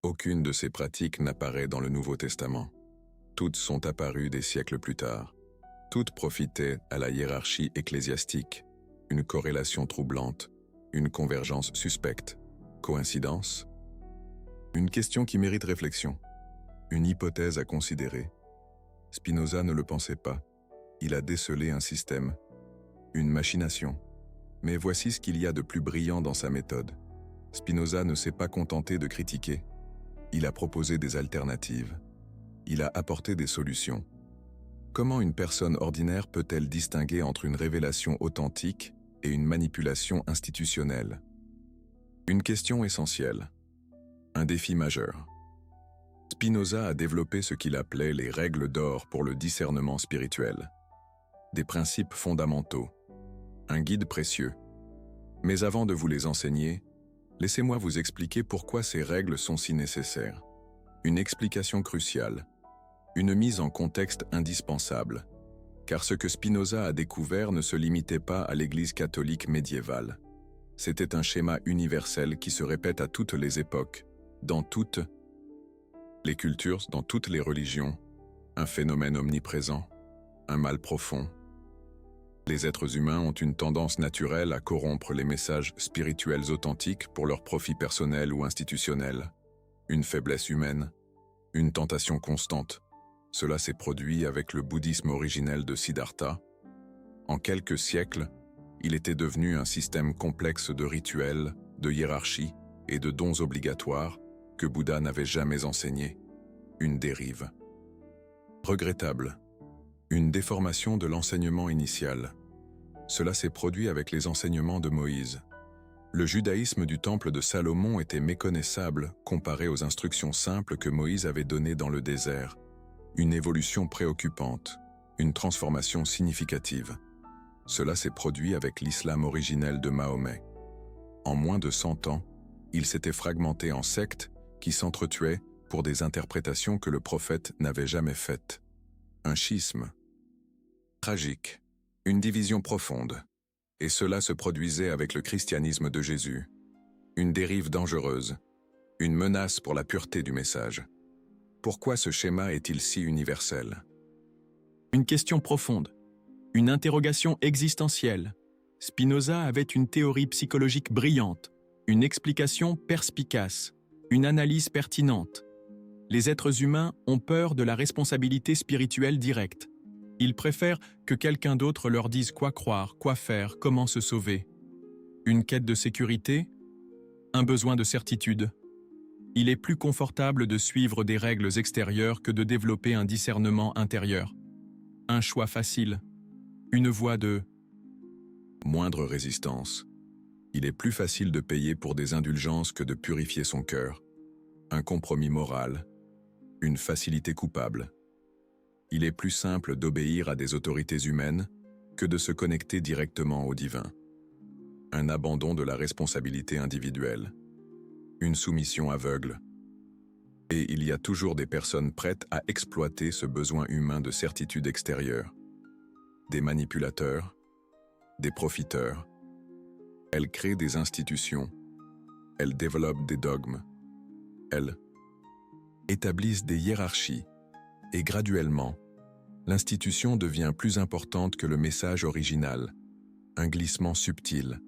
Aucune de ces pratiques n'apparaît dans le Nouveau Testament. Toutes sont apparues des siècles plus tard. Toutes profitaient à la hiérarchie ecclésiastique, une corrélation troublante, une convergence suspecte. Coïncidence? Une question qui mérite réflexion, une hypothèse à considérer. Spinoza ne le pensait pas. Il a décelé un système, une machination. Mais voici ce qu'il y a de plus brillant dans sa méthode. Spinoza ne s'est pas contenté de critiquer. Il a proposé des alternatives. Il a apporté des solutions. Comment une personne ordinaire peut-elle distinguer entre une révélation authentique et une manipulation institutionnelle? Une question essentielle. Un défi majeur. Spinoza a développé ce qu'il appelait les règles d'or pour le discernement spirituel. Des principes fondamentaux. Un guide précieux. Mais avant de vous les enseigner, laissez-moi vous expliquer pourquoi ces règles sont si nécessaires. Une explication cruciale. Une mise en contexte indispensable. Car ce que Spinoza a découvert ne se limitait pas à l'Église catholique médiévale. C'était un schéma universel qui se répète à toutes les époques, dans toutes les cultures, dans toutes les religions, un phénomène omniprésent, un mal profond. Les êtres humains ont une tendance naturelle à corrompre les messages spirituels authentiques pour leur profit personnel ou institutionnel. Une faiblesse humaine, une tentation constante. Cela s'est produit avec le bouddhisme originel de Siddhartha. En quelques siècles, il était devenu un système complexe de rituels, de hiérarchies et de dons obligatoires que Bouddha n'avait jamais enseigné. Une dérive. Regrettable. Une déformation de l'enseignement initial. Cela s'est produit avec les enseignements de Moïse. Le judaïsme du temple de Salomon était méconnaissable comparé aux instructions simples que Moïse avait données dans le désert. Une évolution préoccupante. une transformation significative. Cela s'est produit avec l'islam originel de Mahomet. En moins de 100 ans, il s'était fragmenté en sectes qui s'entretuaient pour des interprétations que le prophète n'avait jamais faites. Un schisme tragique, une division profonde. Et cela se produisait avec le christianisme de Jésus. Une dérive dangereuse, une menace pour la pureté du message. Pourquoi ce schéma est-il si universel? Une question profonde, une interrogation existentielle. Spinoza avait une théorie psychologique brillante, une explication perspicace, une analyse pertinente. Les êtres humains ont peur de la responsabilité spirituelle directe. Ils préfèrent que quelqu'un d'autre leur dise quoi croire, quoi faire, comment se sauver. Une quête de sécurité, un besoin de certitude. Il est plus confortable de suivre des règles extérieures que de développer un discernement intérieur. Un choix facile, une voie de moindre résistance. Il est plus facile de payer pour des indulgences que de purifier son cœur. Un compromis moral, une facilité coupable. Il est plus simple d'obéir à des autorités humaines que de se connecter directement au divin. Un abandon de la responsabilité individuelle. Une soumission aveugle. Et il y a toujours des personnes prêtes à exploiter ce besoin humain de certitude extérieure. Des manipulateurs, des profiteurs. Elles créent des institutions. Elles développent des dogmes. Elles établissent des hiérarchies. Et graduellement, l'institution devient plus importante que le message original. Un glissement subtil,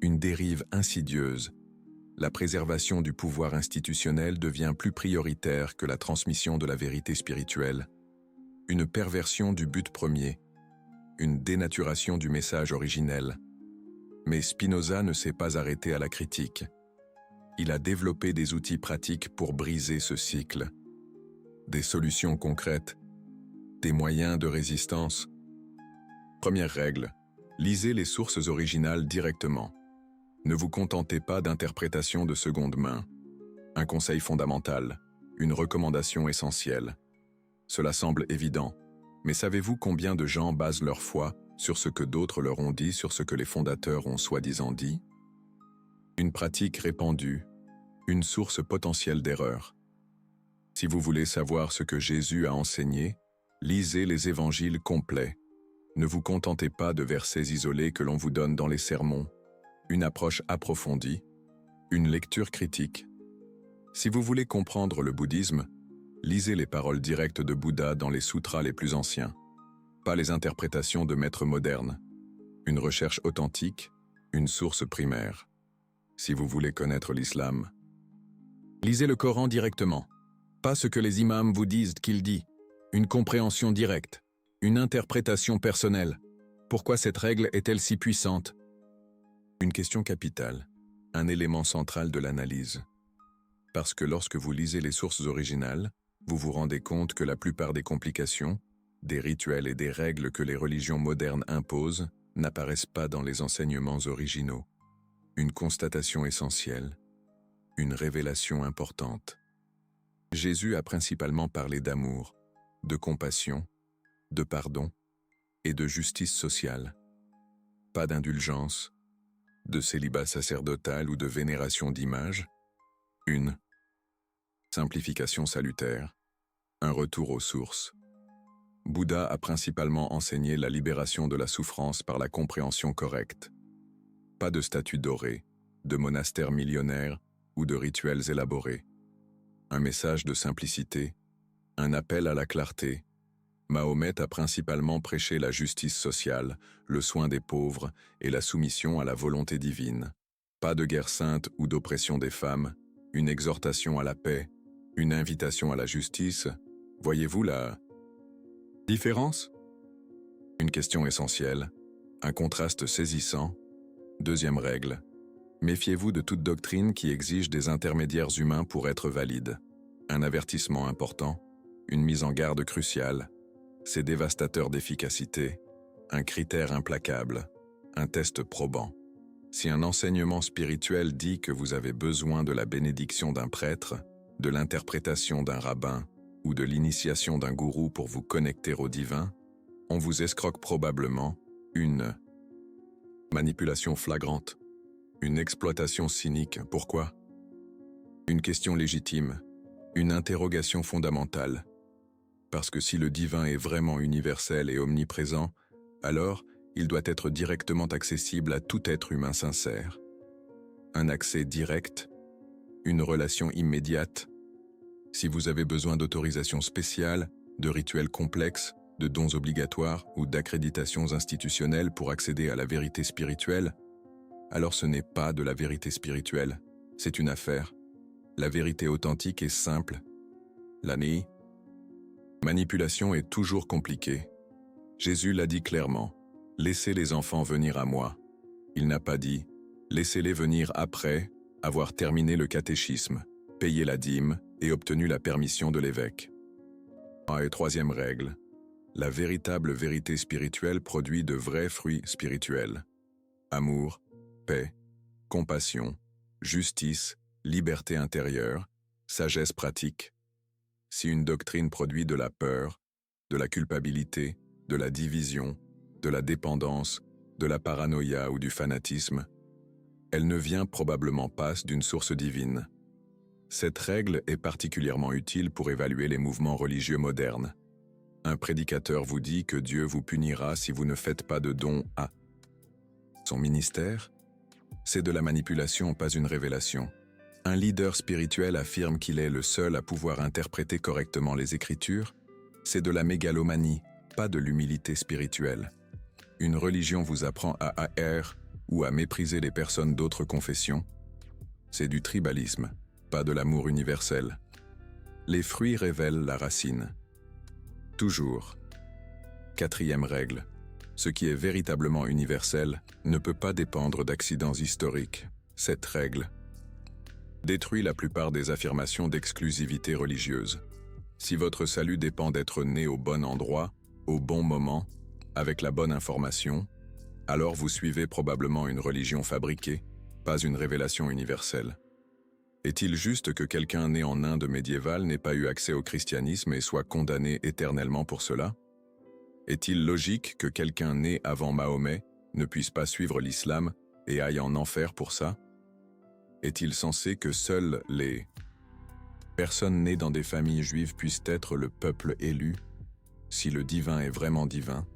une dérive insidieuse. La préservation du pouvoir institutionnel devient plus prioritaire que la transmission de la vérité spirituelle. Une perversion du but premier, une dénaturation du message originel. Mais Spinoza ne s'est pas arrêté à la critique. Il a développé des outils pratiques pour briser ce cycle. Des solutions concrètes, des moyens de résistance. Première règle, lisez les sources originales directement. Ne vous contentez pas d'interprétations de seconde main. Un conseil fondamental, une recommandation essentielle. Cela semble évident, mais savez-vous combien de gens basent leur foi sur ce que d'autres leur ont dit, sur ce que les fondateurs ont soi-disant dit? Une pratique répandue, une source potentielle d'erreur. Si vous voulez savoir ce que Jésus a enseigné, lisez les évangiles complets. Ne vous contentez pas de versets isolés que l'on vous donne dans les sermons. Une approche approfondie, une lecture critique. Si vous voulez comprendre le bouddhisme, lisez les paroles directes de Bouddha dans les sutras les plus anciens, pas les interprétations de maîtres modernes. Une recherche authentique, une source primaire. Si vous voulez connaître l'islam, lisez le Coran directement, pas ce que les imams vous disent qu'il dit. Une compréhension directe, une interprétation personnelle. Pourquoi cette règle est-elle si puissante? Une question capitale, un élément central de l'analyse. Parce que lorsque vous lisez les sources originales, vous vous rendez compte que la plupart des complications, des rituels et des règles que les religions modernes imposent n'apparaissent pas dans les enseignements originaux. Une constatation essentielle, une révélation importante. Jésus a principalement parlé d'amour, de compassion, de pardon et de justice sociale. Pas d'indulgence, de célibat sacerdotal ou de vénération d'images. Une simplification salutaire, un retour aux sources. Bouddha a principalement enseigné la libération de la souffrance par la compréhension correcte. Pas de statues dorées, de monastères millionnaires ou de rituels élaborés. Un message de simplicité, un appel à la clarté. Mahomet a principalement prêché la justice sociale, le soin des pauvres et la soumission à la volonté divine. Pas de guerre sainte ou d'oppression des femmes, une exhortation à la paix, une invitation à la justice. Voyez-vous la différence? Une question essentielle, un contraste saisissant. Deuxième règle, méfiez-vous de toute doctrine qui exige des intermédiaires humains pour être valide. Un avertissement important, une mise en garde cruciale. C'est dévastateur d'efficacité, un critère implacable, un test probant. Si un enseignement spirituel dit que vous avez besoin de la bénédiction d'un prêtre, de l'interprétation d'un rabbin ou de l'initiation d'un gourou pour vous connecter au divin, On vous escroque probablement, une manipulation flagrante, une exploitation cynique. Pourquoi? Une question légitime, une interrogation fondamentale. Parce que si le divin est vraiment universel et omniprésent, alors il doit être directement accessible à tout être humain sincère. Un accès direct, une relation immédiate. Si vous avez besoin d'autorisations spéciales, de rituels complexes, de dons obligatoires ou d'accréditations institutionnelles pour accéder à la vérité spirituelle, alors ce n'est pas de la vérité spirituelle, c'est une affaire. La vérité authentique est simple. La manipulation est toujours compliquée. Jésus l'a dit clairement, « Laissez les enfants venir à moi ». Il n'a pas dit, « Laissez-les venir après avoir terminé le catéchisme, payé la dîme et obtenu la permission de l'évêque ». Et troisième règle, la véritable vérité spirituelle produit de vrais fruits spirituels. Amour, paix, compassion, justice, liberté intérieure, sagesse pratique. Si une doctrine produit de la peur, de la culpabilité, de la division, de la dépendance, de la paranoïa ou du fanatisme, elle ne vient probablement pas d'une source divine. Cette règle est particulièrement utile pour évaluer les mouvements religieux modernes. Un prédicateur vous dit que Dieu vous punira si vous ne faites pas de dons à son ministère. C'est de la manipulation, pas une révélation. Un leader spirituel affirme qu'il est le seul à pouvoir interpréter correctement les Écritures. C'est de la mégalomanie, pas de l'humilité spirituelle. Une religion vous apprend à haïr ou à mépriser les personnes d'autres confessions. C'est du tribalisme, pas de l'amour universel. Les fruits révèlent la racine. Toujours. Quatrième règle. Ce qui est véritablement universel ne peut pas dépendre d'accidents historiques. Cette règle détruit la plupart des affirmations d'exclusivité religieuse. Si votre salut dépend d'être né au bon endroit, au bon moment, avec la bonne information, alors vous suivez probablement une religion fabriquée, pas une révélation universelle. Est-il juste que quelqu'un né en Inde médiévale n'ait pas eu accès au christianisme et soit condamné éternellement pour cela? Est-il logique que quelqu'un né avant Mahomet ne puisse pas suivre l'islam et aille en enfer pour ça? Est-il censé que seules les personnes nées dans des familles juives puissent être le peuple élu? Si le divin est vraiment divin,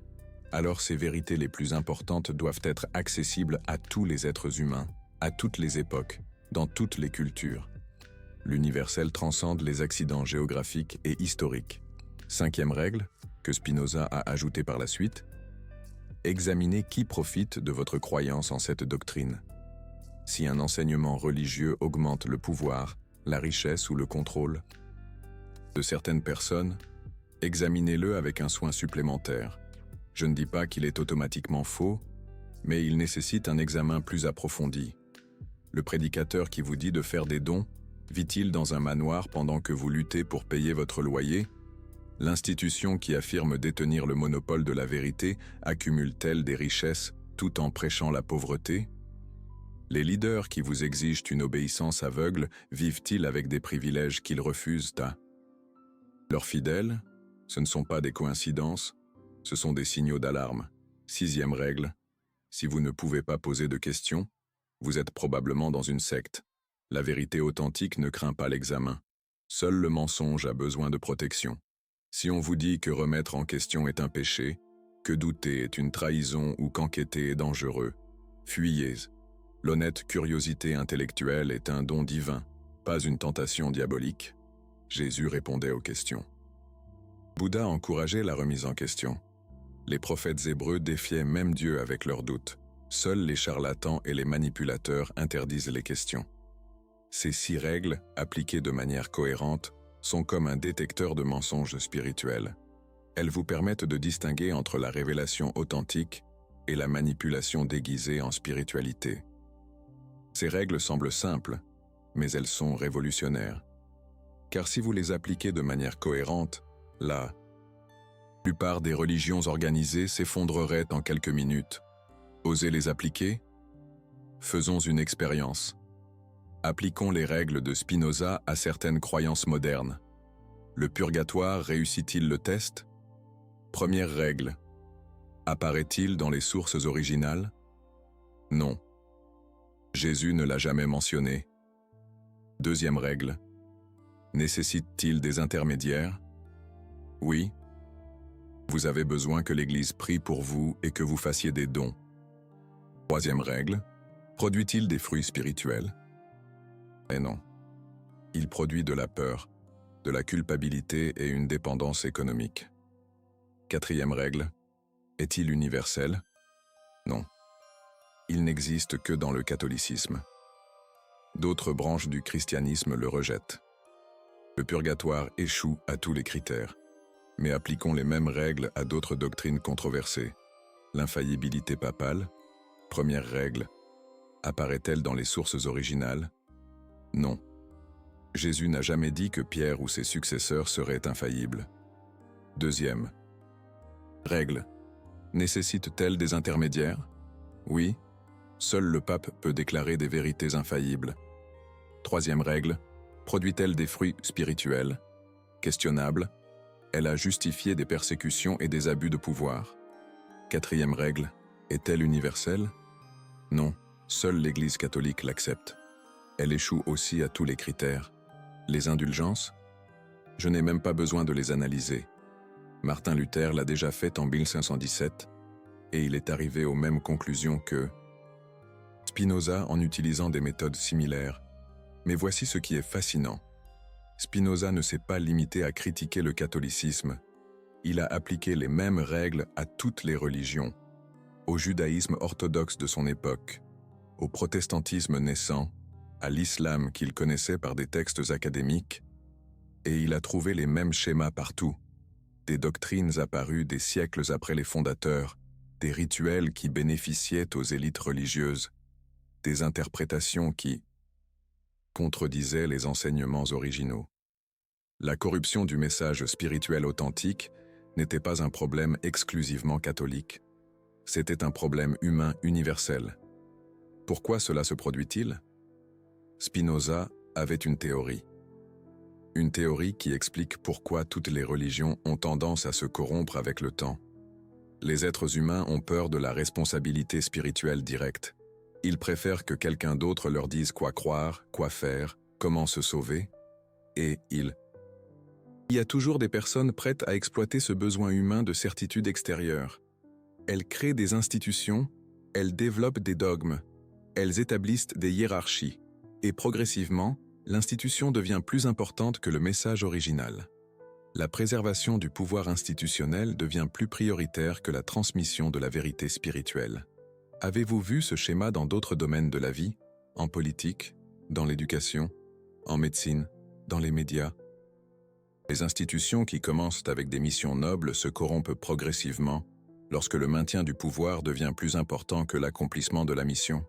alors ces vérités les plus importantes doivent être accessibles à tous les êtres humains, à toutes les époques, dans toutes les cultures. L'universel transcende les accidents géographiques et historiques. Cinquième règle, que Spinoza a ajoutée par la suite, examinez qui profite de votre croyance en cette doctrine. Si un enseignement religieux augmente le pouvoir, la richesse ou le contrôle de certaines personnes, examinez-le avec un soin supplémentaire. Je ne dis pas qu'il est automatiquement faux, mais il nécessite un examen plus approfondi. Le prédicateur qui vous dit de faire des dons, vit-il dans un manoir pendant que vous luttez pour payer votre loyer? L'institution qui affirme détenir le monopole de la vérité accumule-t-elle des richesses tout en prêchant la pauvreté? Les leaders qui vous exigent une obéissance aveugle vivent-ils avec des privilèges qu'ils refusent à leurs fidèles? Ce ne sont pas des coïncidences, ce sont des signaux d'alarme. Sixième règle, si vous ne pouvez pas poser de questions, vous êtes probablement dans une secte. La vérité authentique ne craint pas l'examen. Seul le mensonge a besoin de protection. Si on vous dit que remettre en question est un péché, que douter est une trahison ou qu'enquêter est dangereux, fuyez. L'honnête curiosité intellectuelle est un don divin, pas une tentation diabolique. Jésus répondait aux questions. Bouddha encourageait la remise en question. Les prophètes hébreux défiaient même Dieu avec leurs doutes. Seuls les charlatans et les manipulateurs interdisent les questions. Ces 6 règles, appliquées de manière cohérente, sont comme un détecteur de mensonges spirituels. Elles vous permettent de distinguer entre la révélation authentique et la manipulation déguisée en spiritualité. Ces règles semblent simples, mais elles sont révolutionnaires. Car si vous les appliquez de manière cohérente, la plupart des religions organisées s'effondreraient en quelques minutes. Osez les appliquer? Faisons une expérience. Appliquons les règles de Spinoza à certaines croyances modernes. Le purgatoire réussit-il le test? Première règle, Apparaît-il dans les sources originales? Non. Jésus ne l'a jamais mentionné. Deuxième règle. Nécessite-t-il des intermédiaires? Oui. Vous avez besoin que l'Église prie pour vous et que vous fassiez des dons. Troisième règle. Produit-il des fruits spirituels? Eh non. Il produit de la peur, de la culpabilité et une dépendance économique. Quatrième règle. Est-il universel? Non. Il n'existe que dans le catholicisme. D'autres branches du christianisme le rejettent. Le purgatoire échoue à tous les critères. Mais appliquons les mêmes règles à d'autres doctrines controversées. L'infaillibilité papale, première règle. Apparaît-elle dans les sources originales? Non. Jésus n'a jamais dit que Pierre ou ses successeurs seraient infaillibles. Deuxième règle. Nécessite-t-elle des intermédiaires? Oui. Seul le pape peut déclarer des vérités infaillibles. Troisième règle. Produit-elle des fruits spirituels? Questionnable. Elle a justifié des persécutions et des abus de pouvoir. Quatrième règle. Est-elle universelle? Non. Seule l'Église catholique l'accepte. Elle échoue aussi à tous les critères. Les indulgences? Je n'ai même pas besoin de les analyser. Martin Luther l'a déjà fait en 1517, et il est arrivé aux mêmes conclusions que Spinoza en utilisant des méthodes similaires. Mais voici ce qui est fascinant. Spinoza ne s'est pas limité à critiquer le catholicisme. Il a appliqué les mêmes règles à toutes les religions, au judaïsme orthodoxe de son époque, au protestantisme naissant, à l'islam qu'il connaissait par des textes académiques, et il a trouvé les mêmes schémas partout, des doctrines apparues des siècles après les fondateurs, des rituels qui bénéficiaient aux élites religieuses, des interprétations qui contredisaient les enseignements originaux. La corruption du message spirituel authentique n'était pas un problème exclusivement catholique. C'était un problème humain universel. Pourquoi cela se produit-il? Spinoza avait une théorie. Une théorie qui explique pourquoi toutes les religions ont tendance à se corrompre avec le temps. Les êtres humains ont peur de la responsabilité spirituelle directe. Ils préfèrent que quelqu'un d'autre leur dise quoi croire, quoi faire, comment se sauver, et il y a toujours des personnes prêtes à exploiter ce besoin humain de certitude extérieure. Elles créent des institutions, elles développent des dogmes, elles établissent des hiérarchies, et progressivement, l'institution devient plus importante que le message original. La préservation du pouvoir institutionnel devient plus prioritaire que la transmission de la vérité spirituelle. Avez-vous vu ce schéma dans d'autres domaines de la vie, en politique, dans l'éducation, en médecine, dans les médias? Les institutions qui commencent avec des missions nobles se corrompent progressivement lorsque le maintien du pouvoir devient plus important que l'accomplissement de la mission.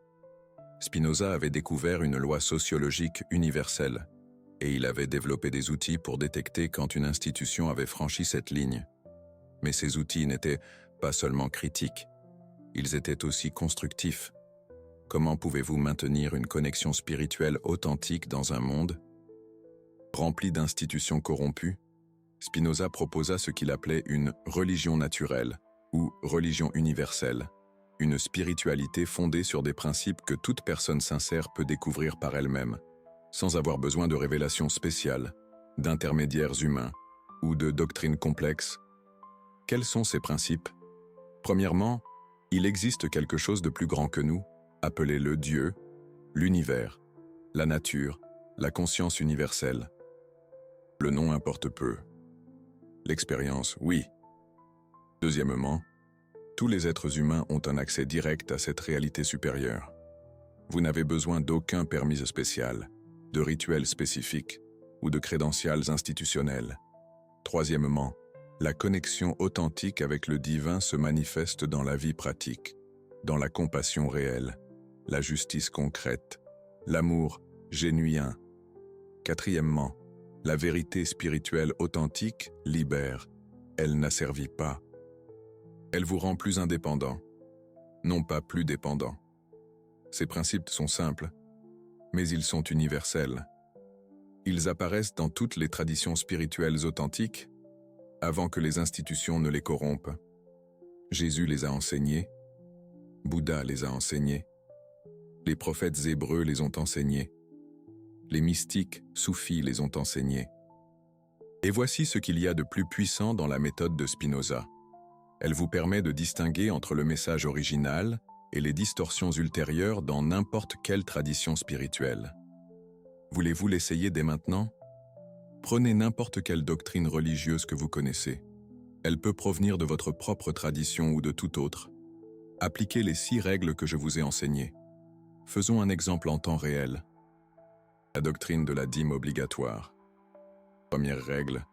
Spinoza avait découvert une loi sociologique universelle, et il avait développé des outils pour détecter quand une institution avait franchi cette ligne. Mais ces outils n'étaient pas seulement critiques, ils étaient aussi constructifs. Comment pouvez-vous maintenir une connexion spirituelle authentique dans un monde rempli d'institutions corrompues? Spinoza proposa ce qu'il appelait une religion naturelle ou religion universelle, une spiritualité fondée sur des principes que toute personne sincère peut découvrir par elle-même, sans avoir besoin de révélations spéciales, d'intermédiaires humains ou de doctrines complexes. Quels sont ces principes? Premièrement, il existe quelque chose de plus grand que nous, appelez-le Dieu, l'univers, la nature, la conscience universelle. Le nom importe peu. L'expérience, oui. Deuxièmement, tous les êtres humains ont un accès direct à cette réalité supérieure. Vous n'avez besoin d'aucun permis spécial, de rituels spécifiques ou de crédentials institutionnels. Troisièmement, la connexion authentique avec le divin se manifeste dans la vie pratique, dans la compassion réelle, la justice concrète, l'amour génuin. Quatrièmement, la vérité spirituelle authentique libère, elle n'asservit pas. Elle vous rend plus indépendant, non pas plus dépendant. Ces principes sont simples, mais ils sont universels. Ils apparaissent dans toutes les traditions spirituelles authentiques, avant que les institutions ne les corrompent. Jésus les a enseignés, Bouddha les a enseignés, les prophètes hébreux les ont enseignés, les mystiques soufis les ont enseignés. Et voici ce qu'il y a de plus puissant dans la méthode de Spinoza. Elle vous permet de distinguer entre le message original et les distorsions ultérieures dans n'importe quelle tradition spirituelle. Voulez-vous l'essayer dès maintenant? Prenez n'importe quelle doctrine religieuse que vous connaissez. Elle peut provenir de votre propre tradition ou de toute autre. Appliquez les 6 règles que je vous ai enseignées. Faisons un exemple en temps réel. La doctrine de la dîme obligatoire. Première règle,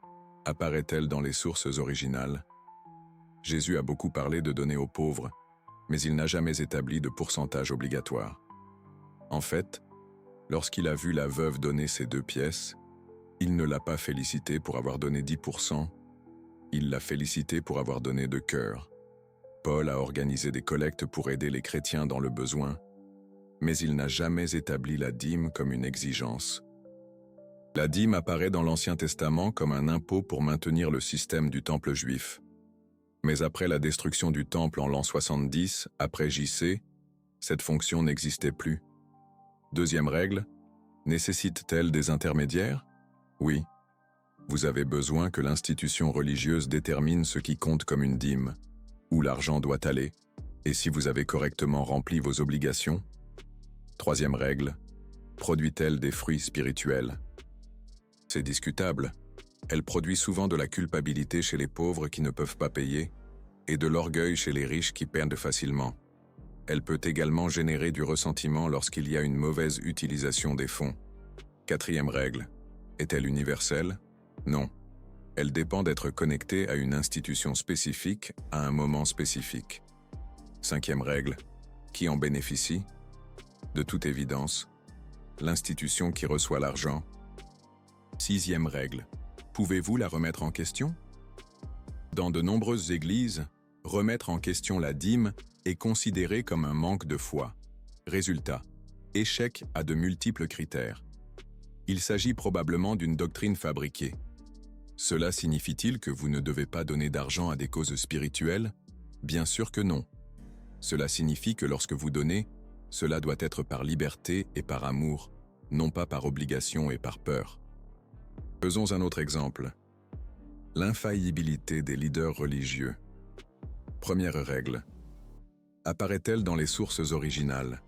apparaît-elle dans les sources originales? Jésus a beaucoup parlé de donner aux pauvres, mais il n'a jamais établi de pourcentage obligatoire. En fait, lorsqu'il a vu la veuve donner ses 2 pièces, il ne l'a pas félicité pour avoir donné 10%, il l'a félicité pour avoir donné de cœur. Paul a organisé des collectes pour aider les chrétiens dans le besoin, mais il n'a jamais établi la dîme comme une exigence. La dîme apparaît dans l'Ancien Testament comme un impôt pour maintenir le système du temple juif. Mais après la destruction du temple en l'an 70, après JC, cette fonction n'existait plus. Deuxième règle, nécessite-t-elle des intermédiaires? Oui. Vous avez besoin que l'institution religieuse détermine ce qui compte comme une dîme, où l'argent doit aller, et si vous avez correctement rempli vos obligations. Troisième règle, produit-elle des fruits spirituels? C'est discutable. Elle produit souvent de la culpabilité chez les pauvres qui ne peuvent pas payer, et de l'orgueil chez les riches qui perdent facilement. Elle peut également générer du ressentiment lorsqu'il y a une mauvaise utilisation des fonds. Quatrième règle, est-elle universelle? Non. Elle dépend d'être connectée à une institution spécifique à un moment spécifique. Cinquième règle, qui en bénéficie? De toute évidence, l'institution qui reçoit l'argent. Sixième règle, pouvez-vous la remettre en question? Dans de nombreuses églises, remettre en question la dîme est considéré comme un manque de foi. Résultat, échec à de multiples critères. Il s'agit probablement d'une doctrine fabriquée. Cela signifie-t-il que vous ne devez pas donner d'argent à des causes spirituelles? Bien sûr que non. Cela signifie que lorsque vous donnez, cela doit être par liberté et par amour, non pas par obligation et par peur. Faisons un autre exemple. L'infaillibilité des leaders religieux. Première règle. Apparaît-elle dans les sources originales?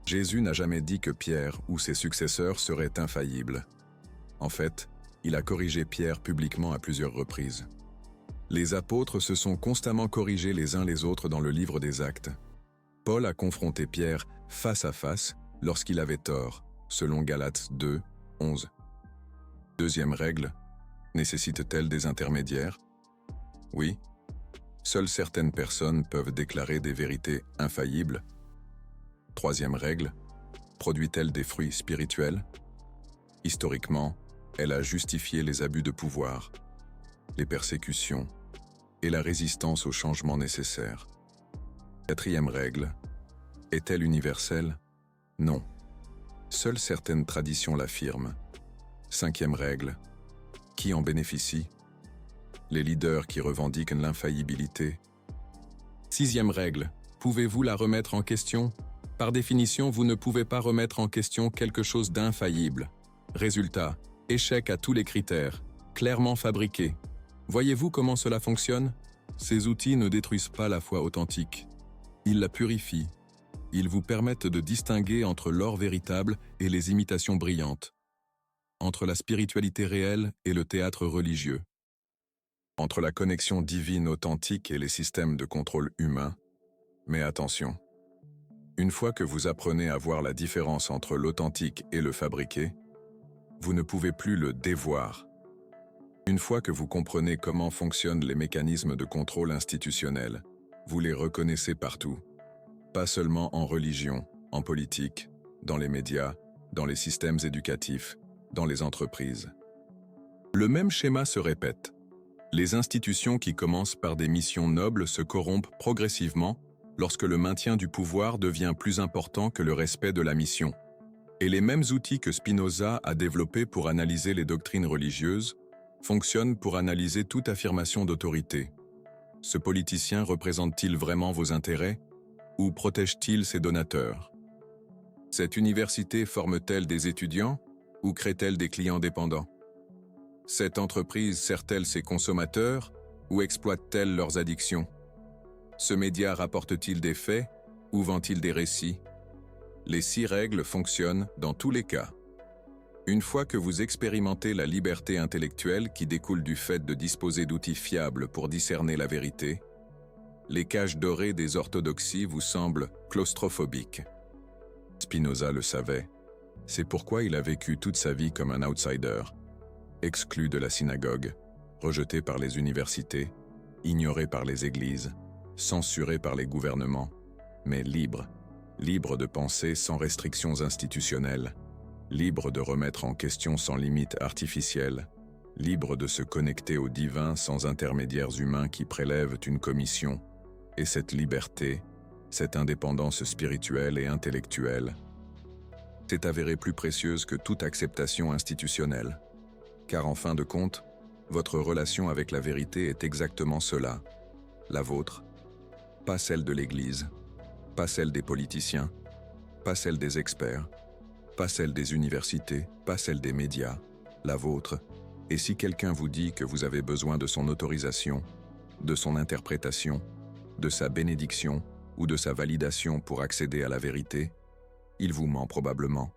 Jésus n'a jamais dit que Pierre ou ses successeurs seraient infaillibles. En fait, il a corrigé Pierre publiquement à plusieurs reprises. Les apôtres se sont constamment corrigés les uns les autres dans le livre des Actes. Paul a confronté Pierre face à face lorsqu'il avait tort, selon Galates 2, 11. Deuxième règle, nécessite-t-elle des intermédiaires? Oui. Seules certaines personnes peuvent déclarer des vérités infaillibles. Troisième règle, produit-elle des fruits spirituels? Historiquement, elle a justifié les abus de pouvoir, les persécutions et la résistance aux changements nécessaires. Quatrième règle, est-elle universelle? Non. Seules certaines traditions l'affirment. Cinquième règle, qui en bénéficie? Les leaders qui revendiquent l'infaillibilité. Sixième règle, pouvez-vous la remettre en question? Par définition, vous ne pouvez pas remettre en question quelque chose d'infaillible. Résultat, échec à tous les critères, clairement fabriqués. Voyez-vous comment cela fonctionne? Ces outils ne détruisent pas la foi authentique. Ils la purifient. Ils vous permettent de distinguer entre l'or véritable et les imitations brillantes, entre la spiritualité réelle et le théâtre religieux, entre la connexion divine authentique et les systèmes de contrôle humain. Mais attention, une fois que vous apprenez à voir la différence entre l'authentique et le fabriqué, vous ne pouvez plus le dévoir. Une fois que vous comprenez comment fonctionnent les mécanismes de contrôle institutionnel, vous les reconnaissez partout. Pas seulement en religion, en politique, dans les médias, dans les systèmes éducatifs, dans les entreprises. Le même schéma se répète. Les institutions qui commencent par des missions nobles se corrompent progressivement lorsque le maintien du pouvoir devient plus important que le respect de la mission. Et les mêmes outils que Spinoza a développés pour analyser les doctrines religieuses fonctionnent pour analyser toute affirmation d'autorité. Ce politicien représente-t-il vraiment vos intérêts ou protège-t-il ses donateurs? Cette université forme-t-elle des étudiants ou crée-t-elle des clients dépendants? Cette entreprise sert-elle ses consommateurs ou exploite-t-elle leurs addictions? Ce média rapporte-t-il des faits ou vend-il des récits? Les 6 règles fonctionnent dans tous les cas. Une fois que vous expérimentez la liberté intellectuelle qui découle du fait de disposer d'outils fiables pour discerner la vérité, les cages dorées des orthodoxies vous semblent claustrophobiques. Spinoza le savait. C'est pourquoi il a vécu toute sa vie comme un outsider, exclu de la synagogue, rejeté par les universités, ignoré par les églises, censuré par les gouvernements, mais libre de penser sans restrictions institutionnelles, libre de remettre en question sans limite artificielle, libre de se connecter au divin sans intermédiaires humains qui prélèvent une commission, et cette liberté, cette indépendance spirituelle et intellectuelle, s'est avérée plus précieuse que toute acceptation institutionnelle. Car en fin de compte, votre relation avec la vérité est exactement cela, la vôtre, pas celle de l'Église, pas celle des politiciens, pas celle des experts, pas celle des universités, pas celle des médias, la vôtre. Et si quelqu'un vous dit que vous avez besoin de son autorisation, de son interprétation, de sa bénédiction ou de sa validation pour accéder à la vérité, il vous ment probablement.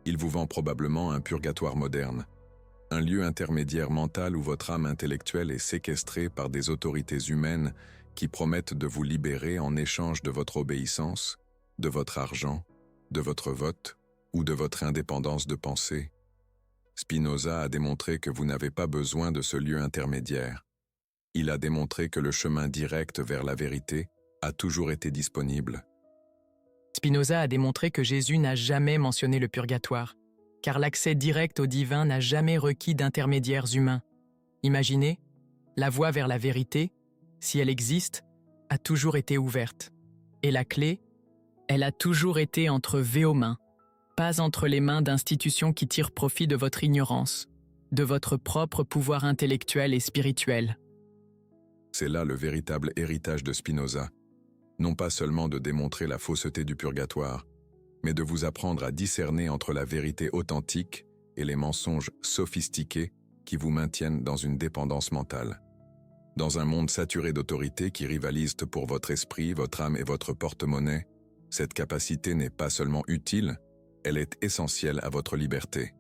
Il vous vend probablement un purgatoire moderne, un lieu intermédiaire mental où votre âme intellectuelle est séquestrée par des autorités humaines qui promettent de vous libérer en échange de votre obéissance, de votre argent, de votre vote ou de votre indépendance de pensée. Spinoza a démontré que vous n'avez pas besoin de ce lieu intermédiaire. Il a démontré que le chemin direct vers la vérité a toujours été disponible. Spinoza a démontré que Jésus n'a jamais mentionné le purgatoire, car l'accès direct au divin n'a jamais requis d'intermédiaires humains. Imaginez, la voie vers la vérité, si elle existe, a toujours été ouverte. Et la clé, elle a toujours été entre vos mains, pas entre les mains d'institutions qui tirent profit de votre ignorance, de votre propre pouvoir intellectuel et spirituel. C'est là le véritable héritage de Spinoza. Non pas seulement de démontrer la fausseté du purgatoire, mais de vous apprendre à discerner entre la vérité authentique et les mensonges sophistiqués qui vous maintiennent dans une dépendance mentale. Dans un monde saturé d'autorités qui rivalisent pour votre esprit, votre âme et votre porte-monnaie, cette capacité n'est pas seulement utile, elle est essentielle à votre liberté.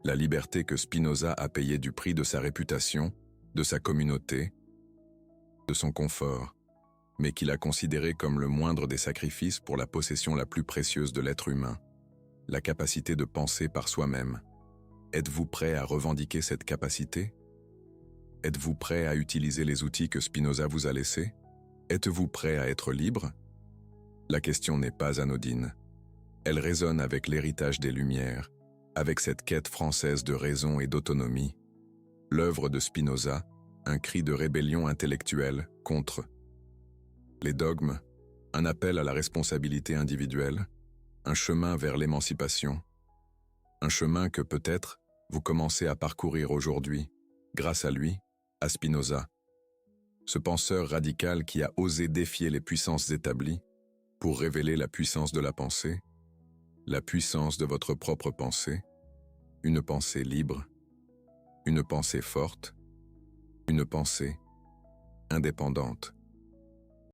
La liberté que Spinoza a payée du prix de sa réputation, de sa communauté, de son confort, mais qu'il a considéré comme le moindre des sacrifices pour la possession la plus précieuse de l'être humain, la capacité de penser par soi-même. Êtes-vous prêt à revendiquer cette capacité? Êtes-vous prêt à utiliser les outils que Spinoza vous a laissés? Êtes-vous prêt à être libre? La question n'est pas anodine. Elle résonne avec l'héritage des Lumières, avec cette quête française de raison et d'autonomie. L'œuvre de Spinoza, un cri de rébellion intellectuelle contre les dogmes, un appel à la responsabilité individuelle, un chemin vers l'émancipation, un chemin que peut-être vous commencez à parcourir aujourd'hui, grâce à lui, à Spinoza, ce penseur radical qui a osé défier les puissances établies pour révéler la puissance de la pensée, la puissance de votre propre pensée, une pensée libre, une pensée forte, une pensée indépendante.